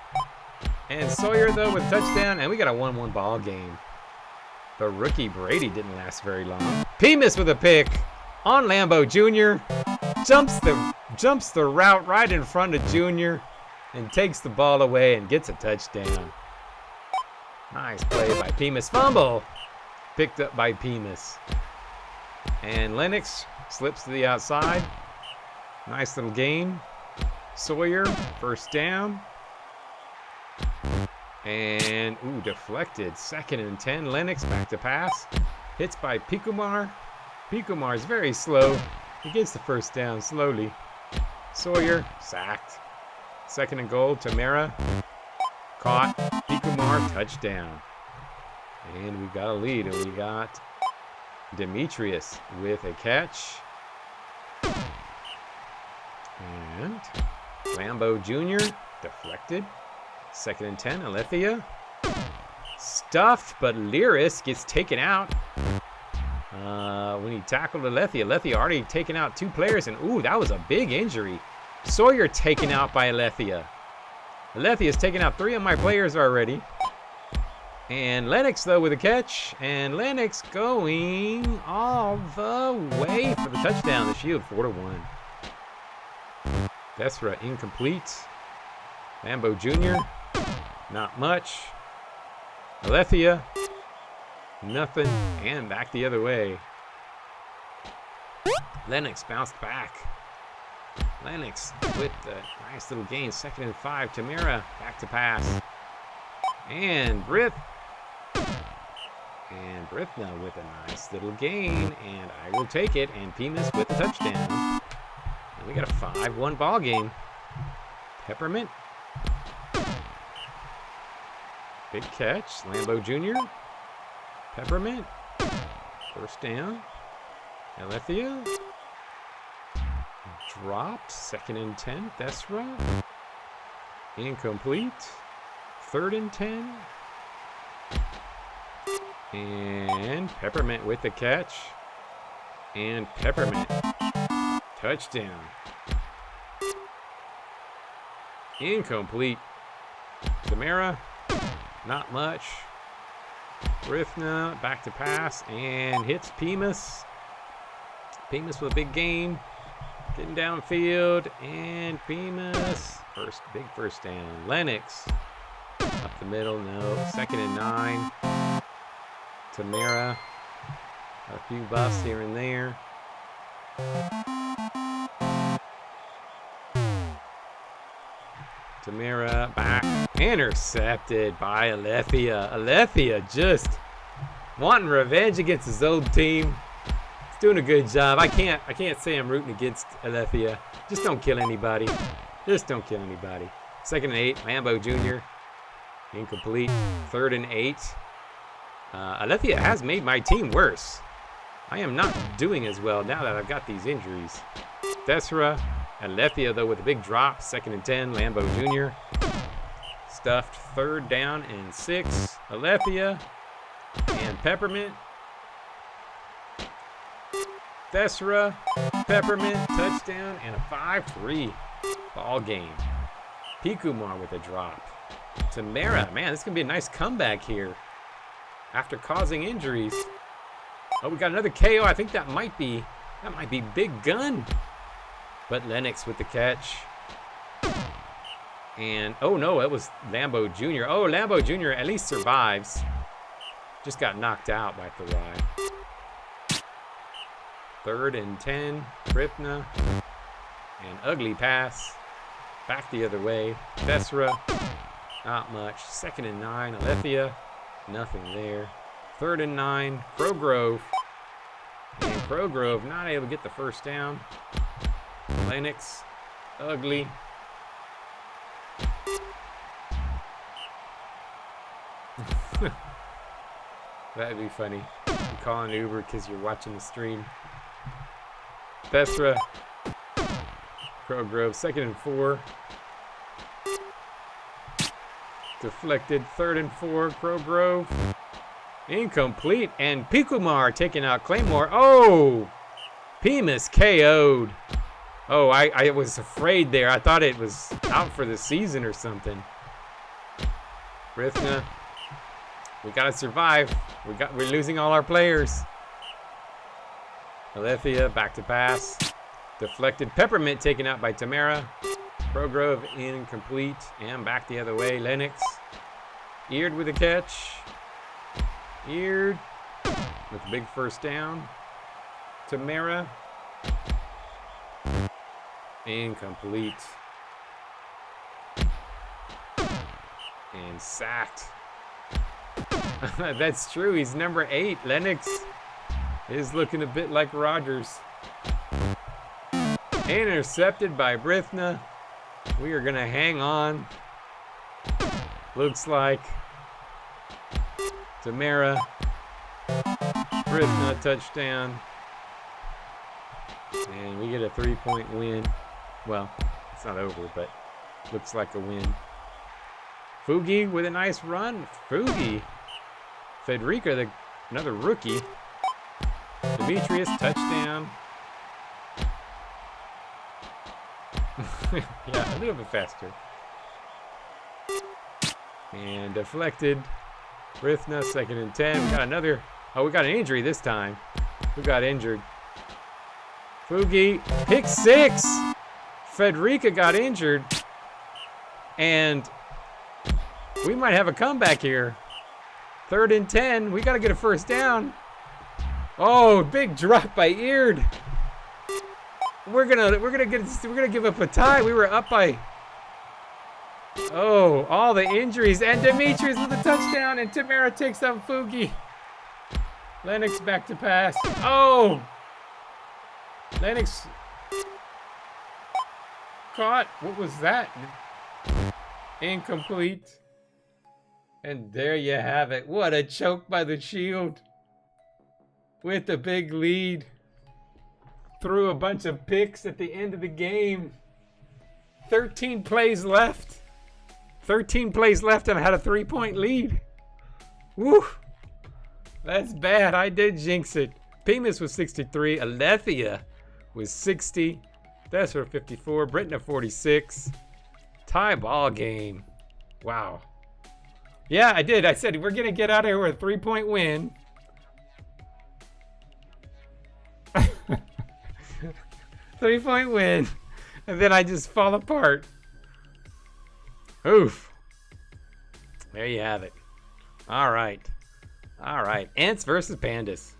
And Sawyer, though, with a touchdown. And we got a 1-1 ball game. The rookie Brady didn't last very long. Pimus with a pick on Lambo Jr. Jumps the route right in front of Jr. and takes the ball away and gets a touchdown. Nice play by Pimus. Fumble picked up by Pimus. And Lennox slips to the outside. Nice little gain. Sawyer, 1st down. And, deflected. 2nd and 10. Lennox back to pass. Hits by Pikumar. Pikumar is very slow. He gets the 1st down slowly. Sawyer, sacked. 2nd and goal. Tamara, caught. Pikumar, touchdown. And we got a lead. And we got Demetrius with a catch. And Lambo Jr. deflected. 2nd and 10, Alethea. Stuffed, but Lyris gets taken out. When he tackled Alethea. Alethea already taken out 2 players, and that was a big injury. Sawyer taken out by Alethea. Alethea's taken out 3 of my players already. And Lennox, though, with a catch. And Lennox going all the way for the touchdown. The Shield, 4-1. Thesra incomplete. Lambo Jr. Not much. Alethea. Nothing. And back the other way. Lennox bounced back. Lennox with the nice little gain. 2nd and 5. Tamara back to pass. And Brith. And Brithna with a nice little gain. And I will take it. And Pimus with the touchdown. And we got a 5-1 ball game. Peppermint. Big catch. Lambo Jr. Peppermint. 1st down. Alethea. Dropped. 2nd and 10. Thesra. Incomplete. 3rd and 10. And Peppermint with the catch. And Peppermint. Touchdown. Incomplete. Tamara. Not much. Rifna back to pass and hits Pimus. Pimus with a big gain. Getting downfield. And Pimus. Big first down. Lennox. Up the middle. No. 2nd and 9. Tamara. A few buffs here and there. Tamara back. Intercepted by Alethea. Alethea just wanting revenge against his old team. He's doing a good job. I can't say I'm rooting against Alethea. Just don't kill anybody. Just don't kill anybody. 2nd and 8. Lambo Jr. Incomplete. 3rd and 8. Alethea has made my team worse. I am not doing as well now that I've got these injuries. Thesra. Alethea, though, with a big drop. 2nd and 10. Lambo Jr. Stuffed. 3rd down and 6. Alethea and Peppermint. Thesra, Peppermint, touchdown, and a 5-3 ball game. Pikumar with a drop. Tamara, man, this is going to be a nice comeback here after causing injuries. Oh, we got another KO. I think that might be Big Gun. But Lennox with the catch. And, oh no, it was Lambo Jr. Oh, Lambo Jr. at least survives. Just got knocked out by Tharai. 3rd and 10, Kripna. And ugly pass. Back the other way. Thesra, not much. 2nd and 9, Alethea, nothing there. 3rd and 9, Crowgrove. And Crowgrove not able to get the first down. Lennox, ugly. That'd be funny. You call an Uber because you're watching the stream. Thesra, Crowgrove, 2nd and 4. Deflected, 3rd and 4, Crowgrove. Incomplete, and Pikumar taking out Claymore. Oh! Pimus KO'd. Oh, I was afraid there. I thought it was out for the season or something. Rithna, we gotta survive. We're losing all our players. Alethea, back to pass. Deflected. Peppermint taken out by Tamara. Crowgrove incomplete. And back the other way. Lennox. Eared with a catch. Eared. With a big first down. Tamara. Incomplete. And sacked. That's true. He's number 8. Lennox is looking a bit like Rodgers. Intercepted by Brithna. We are going to hang on. Looks like Tamara. Brithna touchdown. And we get a 3-point win. Well, it's not over, but looks like a win. Fugi with a nice run. Fugi. Federica, another rookie. Demetrius, touchdown. Yeah, a little bit faster. And deflected. Rithna, 2nd and 10. We got another. Oh, we got an injury this time. Who got injured? Fugi, pick 6. Federica got injured. And we might have a comeback here. 3rd and 10. We got to get a first down. Oh, big drop by Eared. We're gonna give up a tie. We were up by. Oh, all the injuries, and Demetrius with a touchdown, and Tamara takes out Fugi. Lennox back to pass. Oh, Lennox caught. What was that? Incomplete. And there you have it. What a choke by the Shield. With the big lead. Threw a bunch of picks at the end of the game. 13 plays left. 13 plays left and I had a 3-point lead. Woo. That's bad. I did jinx it. Pimus was 63. Alethea was 60. Thesra 54. Brittna 46. Tie ball game. Wow. Yeah, I did. I said we're going to get out of here with a 3-point win. 3-point win. And then I just fall apart. Oof. There you have it. All right. All right. Ants versus Pandas.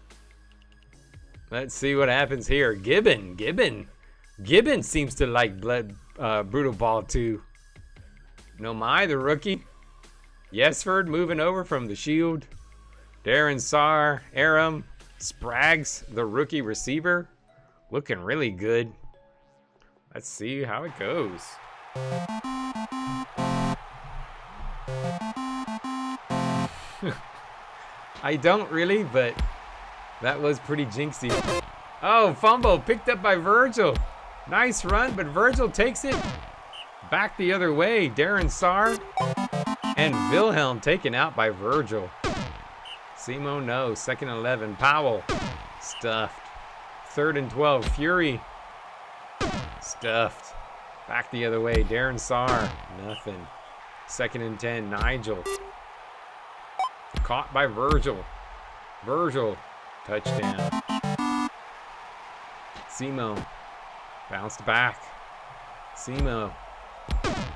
Let's see what happens here. Gibbon seems to like Brutal Ball too. Nomai, the rookie. Yesford moving over from the Shield. Darren Saar, Aram, Spraggs, the rookie receiver. Looking really good. Let's see how it goes. I don't really, but that was pretty jinxy. Oh, fumble picked up by Virgil. Nice run, but Virgil takes it back the other way. Darren Saar and Wilhelm taken out by Virgil. Simo, no. 2nd and 11. Powell stuffed. 3rd and 12. Fury. Stuffed. Back the other way. Darren Saar. Nothing. 2nd and 10. Nigel. Caught by Virgil. Virgil. Touchdown. Simo. Bounced back. Simo.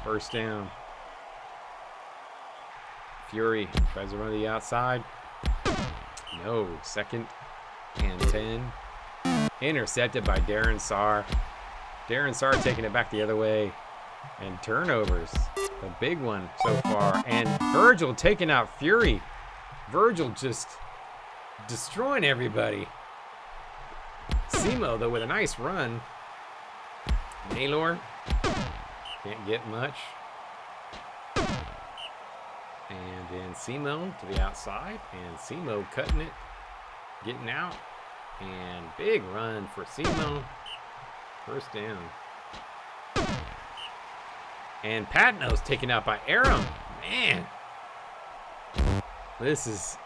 1st down. Fury tries to run to the outside. No. 2nd and 10. Intercepted by Darren Saar. Darren Saar taking it back the other way. And turnovers. The big one so far. And Virgil taking out Fury. Virgil just destroying everybody. Simo, though, with a nice run. Naylor can't get much. And then Simo to the outside. And Simo cutting it. Getting out. And big run for Simo. 1st down. And Patno's taken out by Aram. Man. This is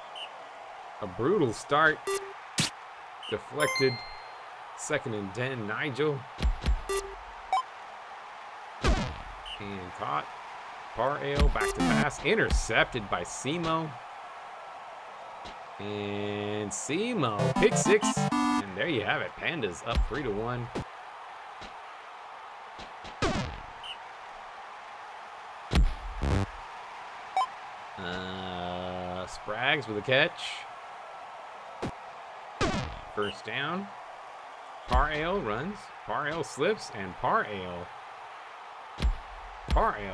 a brutal start. Deflected. 2nd and 10. Nigel. And caught. Parale back to pass. Intercepted by Simo. And Simo. Pick 6. And there you have it. Pandas up 3-1. Spraggs with a catch. 1st down. Parale runs. Parale slips. And Parale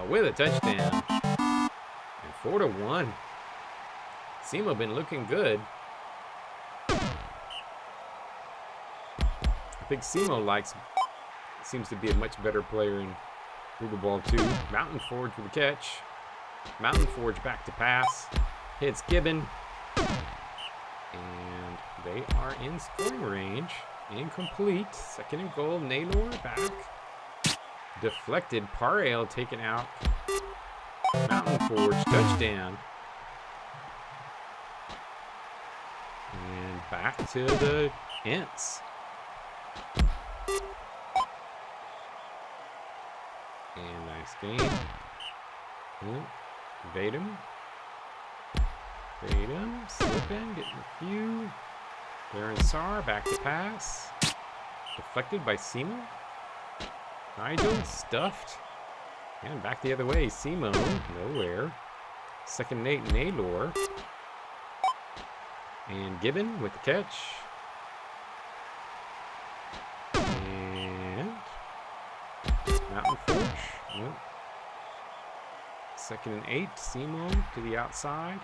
with a touchdown. And 4-1. Simo been looking good. I think Simo seems to be a much better player in Google Ball 2. Mountain Forge with a catch. Mountain Forge back to pass. Hits Gibbon. And they are in scoring range. Incomplete. 2nd and goal. Naylor back. Deflected. Parale taken out. Mountain Forge touchdown. And back to the Ents. And nice game. Vadim. Slipping, getting a few. Darren Saar back to pass. Deflected by Simo. Nigel stuffed. And back the other way. Simo, nowhere. 2nd and 8, Naylor. And Gibbon with the catch. And Mountain Forge. Nope. 2nd and 8, Simo to the outside.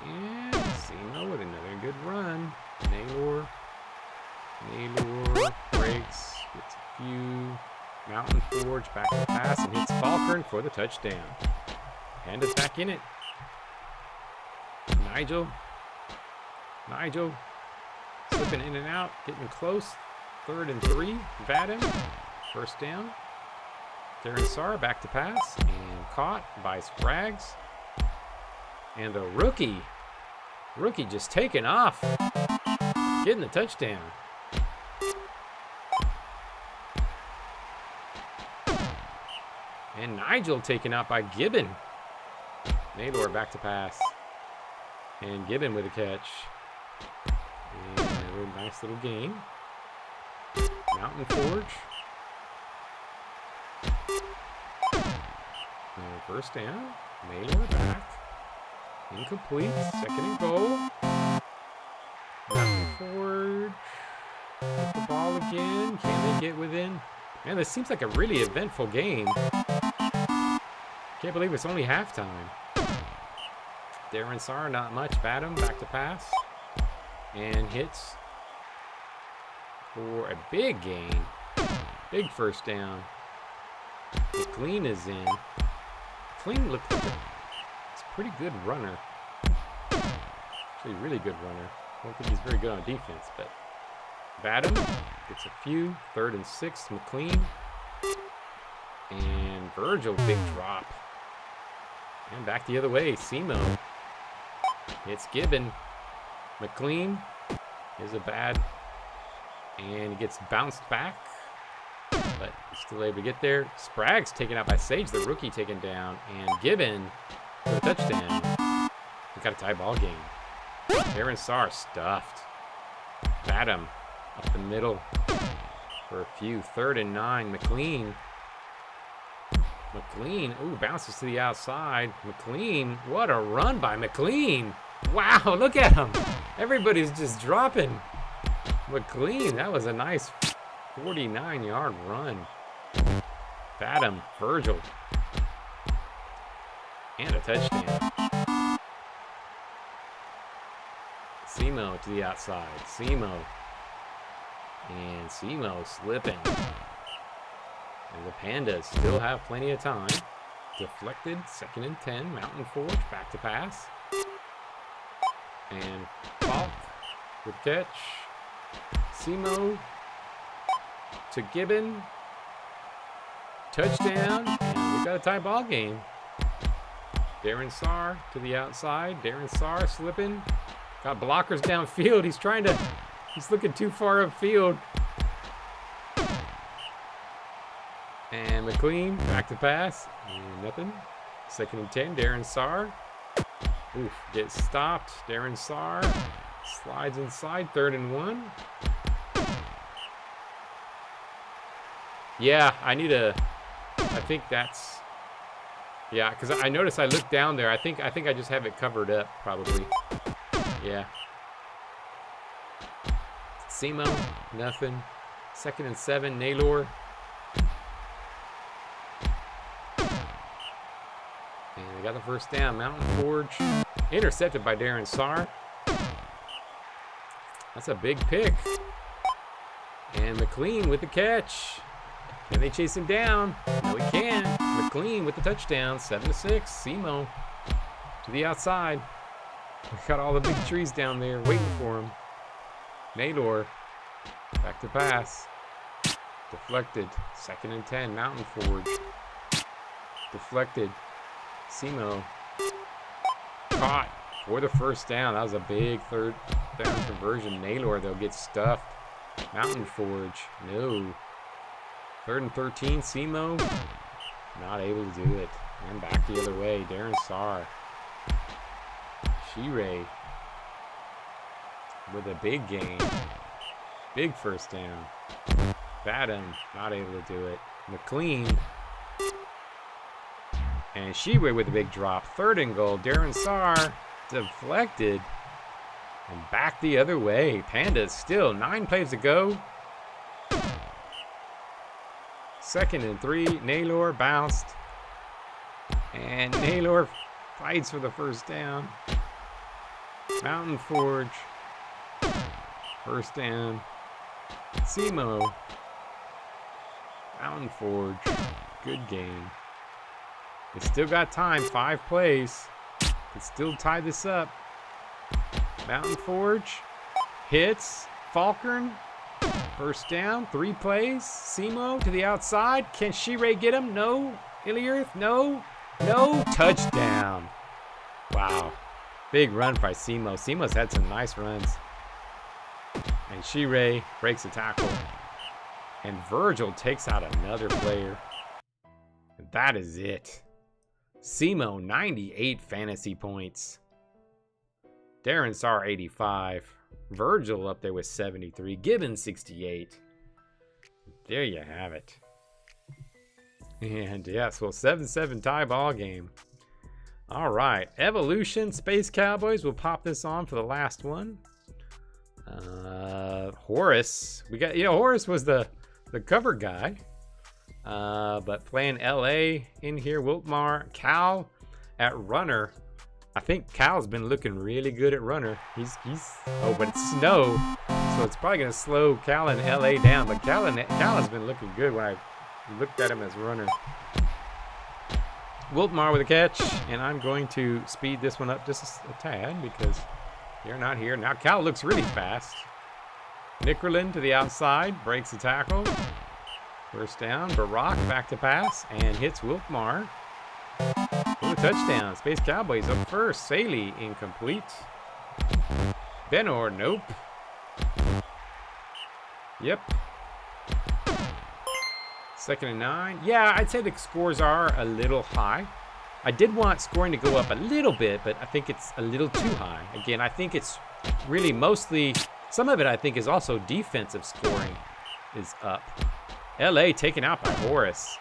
And Simo with another good run. Naylor breaks, gets a few. Mountain Forge back to pass and hits Falkern for the touchdown. Panda's back in it. Nigel slipping in and out, getting close. 3rd and 3. Vadim. 1st down. Darren Saar back to pass and caught by Spraggs. And the rookie just taking off, getting the touchdown. And Nigel taken out by Gibbon. Naylor back to pass. And Gibbon with a catch. And a nice little game. Mountain Forge. And 1st down. Naylor back. Incomplete. 2nd and goal. Mountain Forge. With the ball again. Can they get within? Man, this seems like a really eventful game. Can't believe it's only halftime. Darren Saar, not much. Vadim back to pass. And hits for a big gain. Big 1st down. McLean is in. McLean looks like a pretty good runner. Actually, really good runner. I don't think he's very good on defense, but Vadim gets a few. 3rd and 6, McLean. And Virgil, big drop. And back the other way, Simo. Hits Gibbon. McLean. Is a bad. And he gets bounced back. But he's still able to get there. Sprague's taken out by Sage, the rookie taken down. And Gibbon for the touchdown. We got a tie ball game. Darren Saar stuffed. Batum up the middle for a few. 3rd and 9. McLean. Ooh, bounces to the outside. McLean, what a run by McLean. Wow, look at him. Everybody's just dropping. McLean, that was a nice 49-yard run. Batum, Virgil. And a touchdown. Semo to the outside. Semo. And Semo slipping. And the Pandas still have plenty of time. Deflected, 2nd and 10. Mountain Forge, back to pass. And Falk with catch. Semo to Gibbon. Touchdown. And we got a tie ball game. Darren Saar to the outside. Darren Saar slipping. Got blockers downfield. He's looking too far upfield. And McLean back to pass. And nothing. 2nd and 10. Darren Saar. Oof, gets stopped. Darren Saar slides inside. 3rd and 1. Yeah, I think that's. Yeah, because I noticed I looked down there. I think I just have it covered up, probably. Yeah. Semo, nothing. 2nd and 7, Naylor. And they got the first down. Mountain Forge. Intercepted by Darren Saar. That's a big pick. And McLean with the catch. Can they chase him down? No, he can't. McLean with the touchdown. 7-6. Semo to the outside. We got all the big trees down there waiting for him. Naylor back to pass. Deflected. 2nd and 10. Mountain Forge. Deflected. Semo caught for the first down. That was a big 3rd down conversion. Naylor, though, gets stuffed. Mountain Forge. No. 3rd and 13. Semo not able to do it. And back the other way. Darren Saar. Shirey with a big gain. Big first down. Batum not able to do it. McLean. And Shirey with a big drop. 3rd and goal. Darren Saar deflected. And back the other way. Pandas still 9 plays to go. 2nd and 3. Naylor bounced. And Naylor fights for the first down. Mountain Forge. First down. Semo. Mountain Forge. Good game. They still got time. 5 plays. Can still tie this up. Mountain Forge. Hits. Falkern. First down. 3 plays. Semo to the outside. Can Shirey get him? No. Iliarth? No. No. Touchdown. Wow. Big run by Semo. Semo's had some nice runs. And Shirey breaks a tackle. And Virgil takes out another player. And that is it. Semo, 98 fantasy points. Darren Saar, 85. Virgil up there with 73. Gibbon, 68. There you have it. And yes, well, 7-7 tie ball game. All right, Evolution Space Cowboys. We'll pop this on for the last one. Horace. We got, Horace was the cover guy. But playing LA in here. Wiltmar. Cal at runner. I think Cal's been looking really good at runner. He's but it's snow, so it's probably gonna slow Cal and LA down. But Cal has been looking good when I looked at him as runner. Wiltmar with a catch, and I'm going to speed this one up just a tad because they're not here. Now Cal looks really fast. Nickerlin to the outside, breaks the tackle. First down, Barack back to pass, and hits Wiltmar. For the touchdown. Space Cowboys up first. Saley incomplete. Benor, nope. Yep. 2nd and 9. Yeah, I'd say the scores are a little high. I did want scoring to go up a little bit, but I think it's a little too high. Again, I think it's really mostly, some of it I think is also defensive scoring is up. LA taken out by Horace.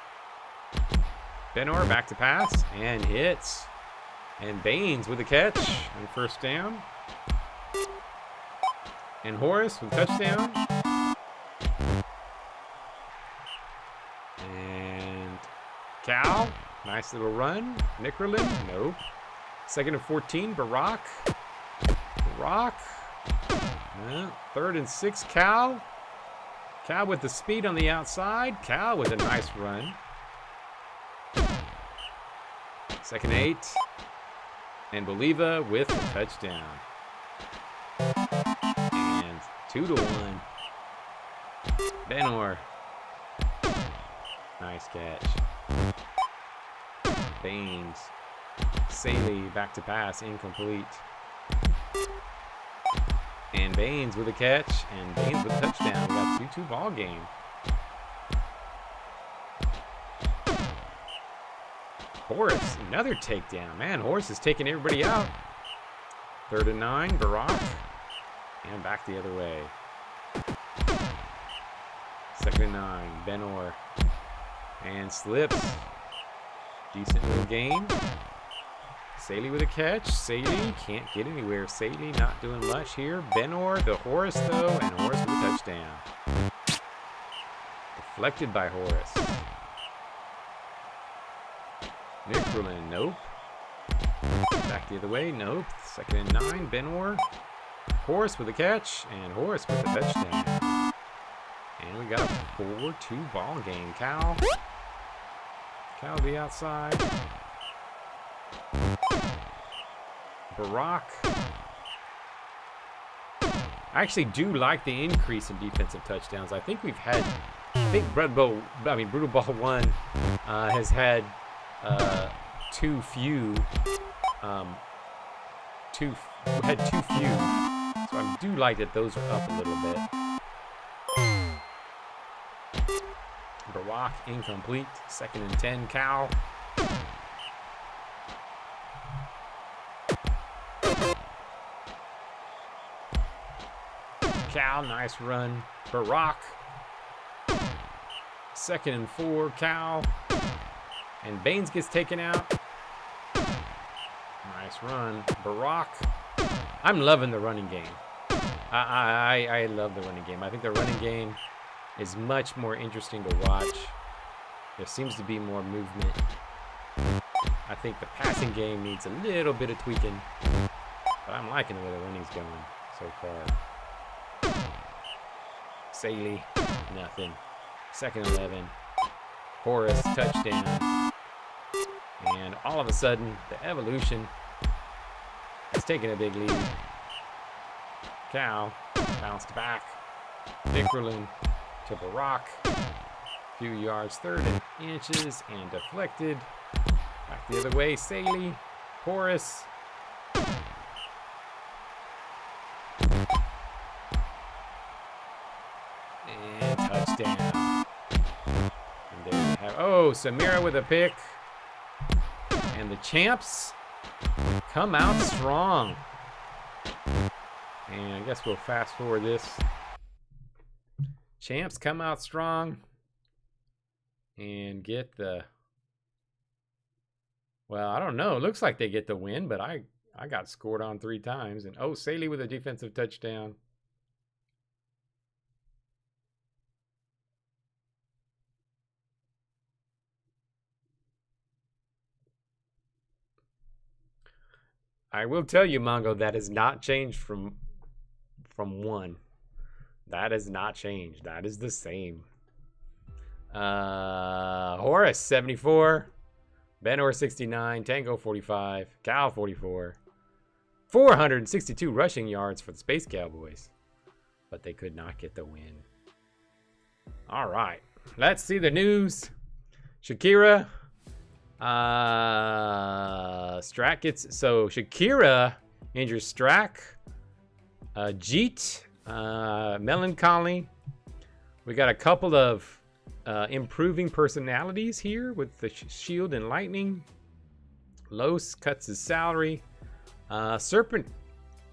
Benor back to pass and hits. And Baines with a catch and 1st down. And Horace with a touchdown. And Cal, nice little run. Nickerlin, nope. 2nd and 14, Barack. 3rd and 6, Cal. Cal with the speed on the outside. Cal with a nice run. 2nd and 8. And Boliva with a touchdown. And 2-1. Benor. Nice catch. Baines. Saley back to pass, incomplete. And Baines with a catch, and Baines with a touchdown. We got 2-2 ball game. Horace, another takedown. Man, Horace is taking everybody out. 3rd and 9, Barack. And back the other way. 2nd and 9, Benor. And slips. Decent little gain. Saley with a catch. Saley can't get anywhere. Saley not doing much here. Benor, the Horace though, and Horace with a touchdown. Deflected by Horace. Nickerlin, nope. Back the other way, nope. 2nd and 9, Benor. Horace with a catch, and Horace with a touchdown. And we got a 4-2 ball game. Cal the outside. Barack. I actually do like the increase in defensive touchdowns. I think we've had, Brutal Ball 1 has had too few. So I do like that those are up a little bit. Barack incomplete. 2nd and 10, Cal. Cal, nice run. Barack. 2nd and 4, Cal. And Baines gets taken out. Nice run. Barack. I'm loving the running game. I love the running game. I think the running game is much more interesting to watch. There seems to be more movement. I think the passing game needs a little bit of tweaking. But I'm liking the way the running's going so far. Saley, nothing. 2nd and 11. Horace, touchdown. And all of a sudden, the Evolution is taking a big lead. Cal bounced back. Nickerlin to Barack. Few yards, 3rd and inches, and deflected. Back the other way, Saley. Horace. And touchdown. And there you have, oh, Samira with a pick. And the Champs come out strong. And I guess we'll fast forward this. Champs come out strong and get the, well, I don't know. It looks like they get the win, but I got scored on 3 times. And oh, Saley with a defensive touchdown. I will tell you, Mongo, that has not changed from 1. That has not changed. That is the same. Horace 74, Benor 69, Tango 45, Cal 44, 462 rushing yards for the Space Cowboys, but they could not get the win. All right, let's see the news. Shakira, Strack gets, so Shakira injures Strack, Jeet, Melancholy, We got a couple of improving personalities here with the Shield and Lightning. Los cuts his salary. Serpent.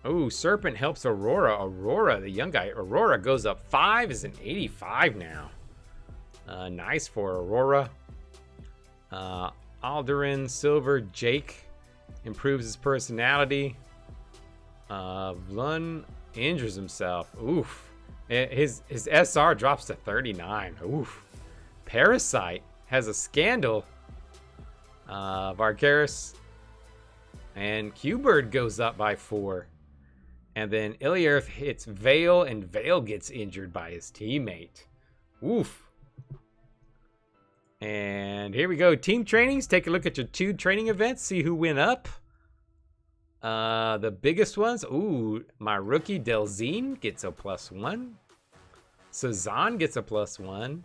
Oh, Serpent helps Aurora. Aurora, the young guy. Aurora goes up 5, is an 85 now. Nice for Aurora. Alderin, Silver, Jake improves his personality. Lun injures himself. Oof. His SR drops to 39. Oof. Parasite has a scandal. Varkaris and Q-Bird goes up by 4. And then Ilierth hits Vale, and Vale gets injured by his teammate. Oof. And here we go. Team trainings. Take a look at your 2 training events. See who went up. The biggest ones. Ooh, my rookie Delzine gets a +1. Sazan gets a +1.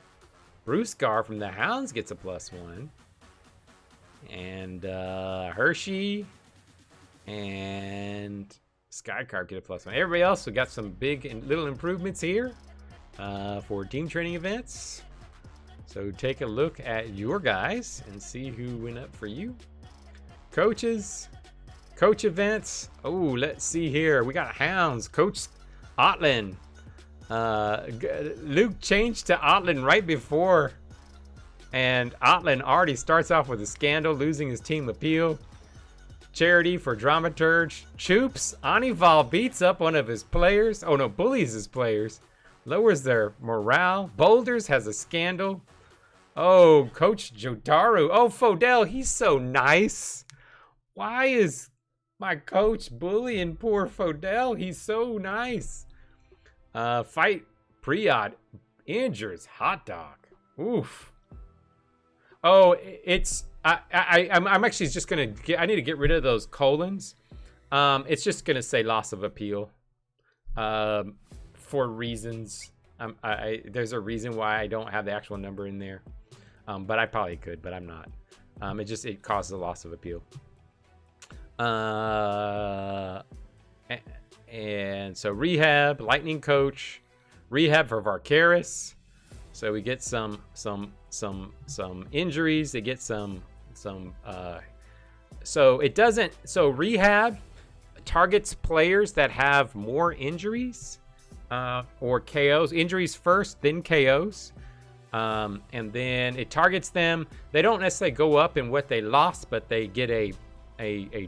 Bruscar from the Hounds gets a +1. And Hershey and Skycarp get a +1. Everybody else, we got some big and little improvements here for team training events. So take a look at your guys and see who went up for you. Coaches, coach events. Oh, let's see here. We got Hounds, Coach Otlin. Luke changed to Otlin right before, and Otlin already starts off with a scandal, losing his team appeal. Charity for Dramaturge. Choops, Anival beats up one of his players. Oh no, bullies his players. Lowers their morale. Boulders has a scandal. Oh, Coach Jotaro. Oh, Fodell, he's so nice. Why is my coach bullying poor Fodell? He's so nice. Fight Priod injures Hot Dog. Oof. Oh, it's I'm actually just gonna I need to get rid of those colons. It's just gonna say loss of appeal. For reasons. There's a reason why I don't have the actual number in there. But I probably could, but I'm not. It causes a loss of appeal. And so rehab, lightning coach, rehab for Varkaris. So we get some injuries. They get some so it doesn't. So rehab targets players that have more injuries or KOs. Injuries first, then KOs. And then it targets them. They don't necessarily go up in what they lost, but they get a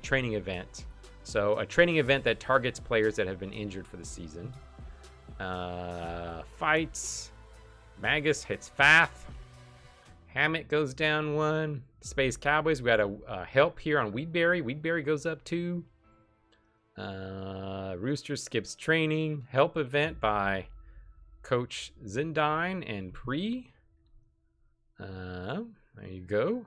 training event. So a training event that targets players that have been injured for the season. Fights. Magus hits Fath. Hammett goes down 1. Space Cowboys. We got a help here on Weedberry. Weedberry goes up 2. Rooster skips training. Help event by Coach Zindine and Pre. There you go.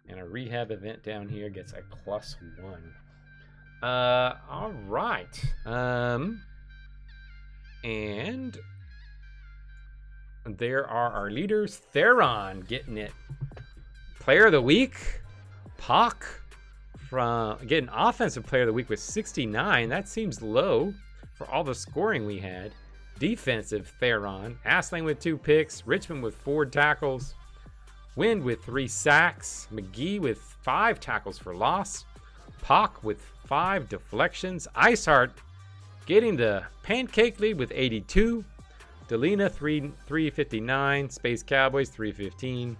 And a rehab event down here gets a +1. All right. And there are our leaders. Theron getting it. Player of the week. Pock from getting offensive player of the week with 69. That seems low for all the scoring we had. Defensive, Theron. Asling with 2 picks. Richmond with 4 tackles. Wind with 3 sacks. McGee with 5 tackles for loss. Pock with 5 deflections. Iceheart getting the pancake lead with 82. Delina 359. Space Cowboys 315.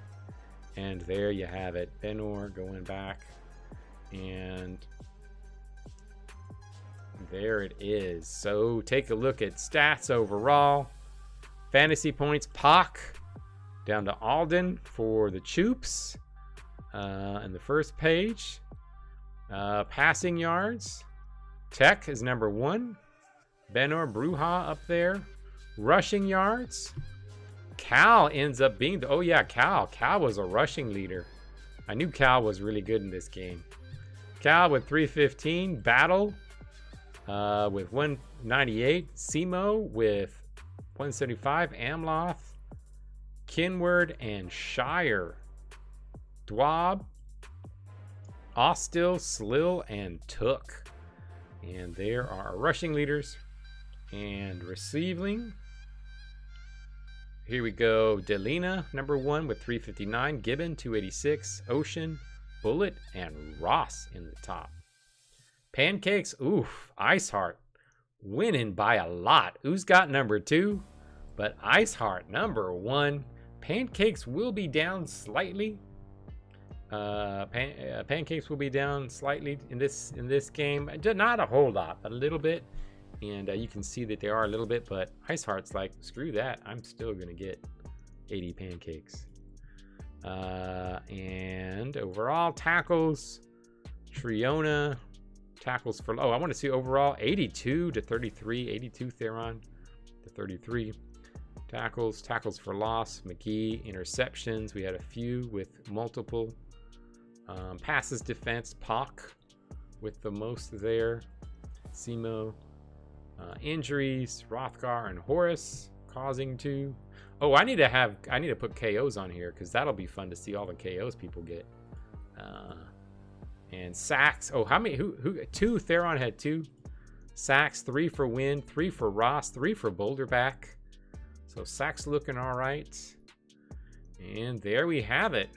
And there you have it. Benor going back. And there it is. So take a look at stats overall. Fantasy points, Pock down to Alden for the Choops in the first page. Passing yards, Tech is number 1. Benor Bruja up there. Rushing yards, Cal ends up being the, oh yeah, Cal was a rushing leader. I knew Cal was really good in this game. Cal with 315. Battle with 198. Simo with 175. Amloth, Kinward, and Shire. Dwab, Ostil, Slill, and Took. And there are our rushing leaders. And receiving. Here we go. Delina, number 1 with 359. Gibbon, 286. Ocean, Bullet, and Ross in the top. Pancakes, oof. Iceheart winning by a lot. Who's got number 2? But Iceheart, number 1. Pancakes will be down slightly. Pancakes will be down slightly in this game. Not a whole lot, but a little bit. And you can see that they are a little bit, but Iceheart's like, screw that. I'm still going to get 80 pancakes. And overall tackles, Triona, tackles for, I want to see overall 82 to 33, 82 Theron to 33. Tackles for loss, McGee, interceptions. We had a few with multiple. Passes defense, Pock with the most there. Simo. Injuries, Rothgar and Horace causing 2. Oh, I need to put KOs on here because that'll be fun to see all the KOs people get. And sacks. Oh, how many? Who? 2. Theron had 2 sacks. 3 for Win, 3 for Ross, 3 for Boulderback. So sacks looking all right. And there we have it.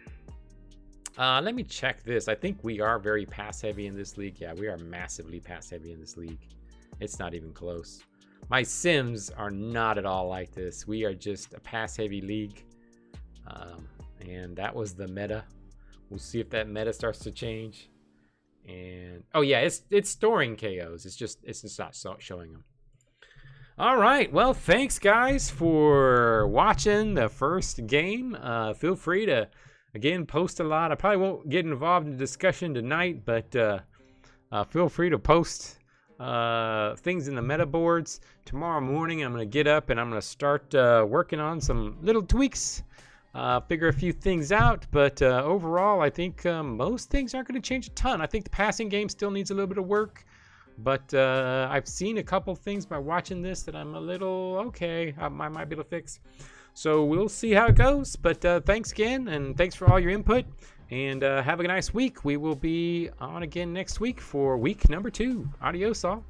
Let me check this. I think we are very pass heavy in this league. Yeah, we are massively pass heavy in this league. It's not even close. My Sims are not at all like this. We are just a pass heavy league. And that was the meta. We'll see if that meta starts to change. And oh yeah, it's storing KOs. It's just not showing them. All right. Well, thanks guys for watching the first game. Feel free to again post a lot. I probably won't get involved in the discussion tonight, but feel free to post things in the meta boards. Tomorrow morning I'm going to get up and I'm going to start working on some little tweaks, figure a few things out, but overall I think most things aren't going to change a ton. I think the passing game still needs a little bit of work, but I've seen a couple things by watching this that I'm a little okay, I might be able to fix. So we'll see how it goes, but thanks again, and thanks for all your input, and have a nice week. We will be on again next week for week number 2. Adios all.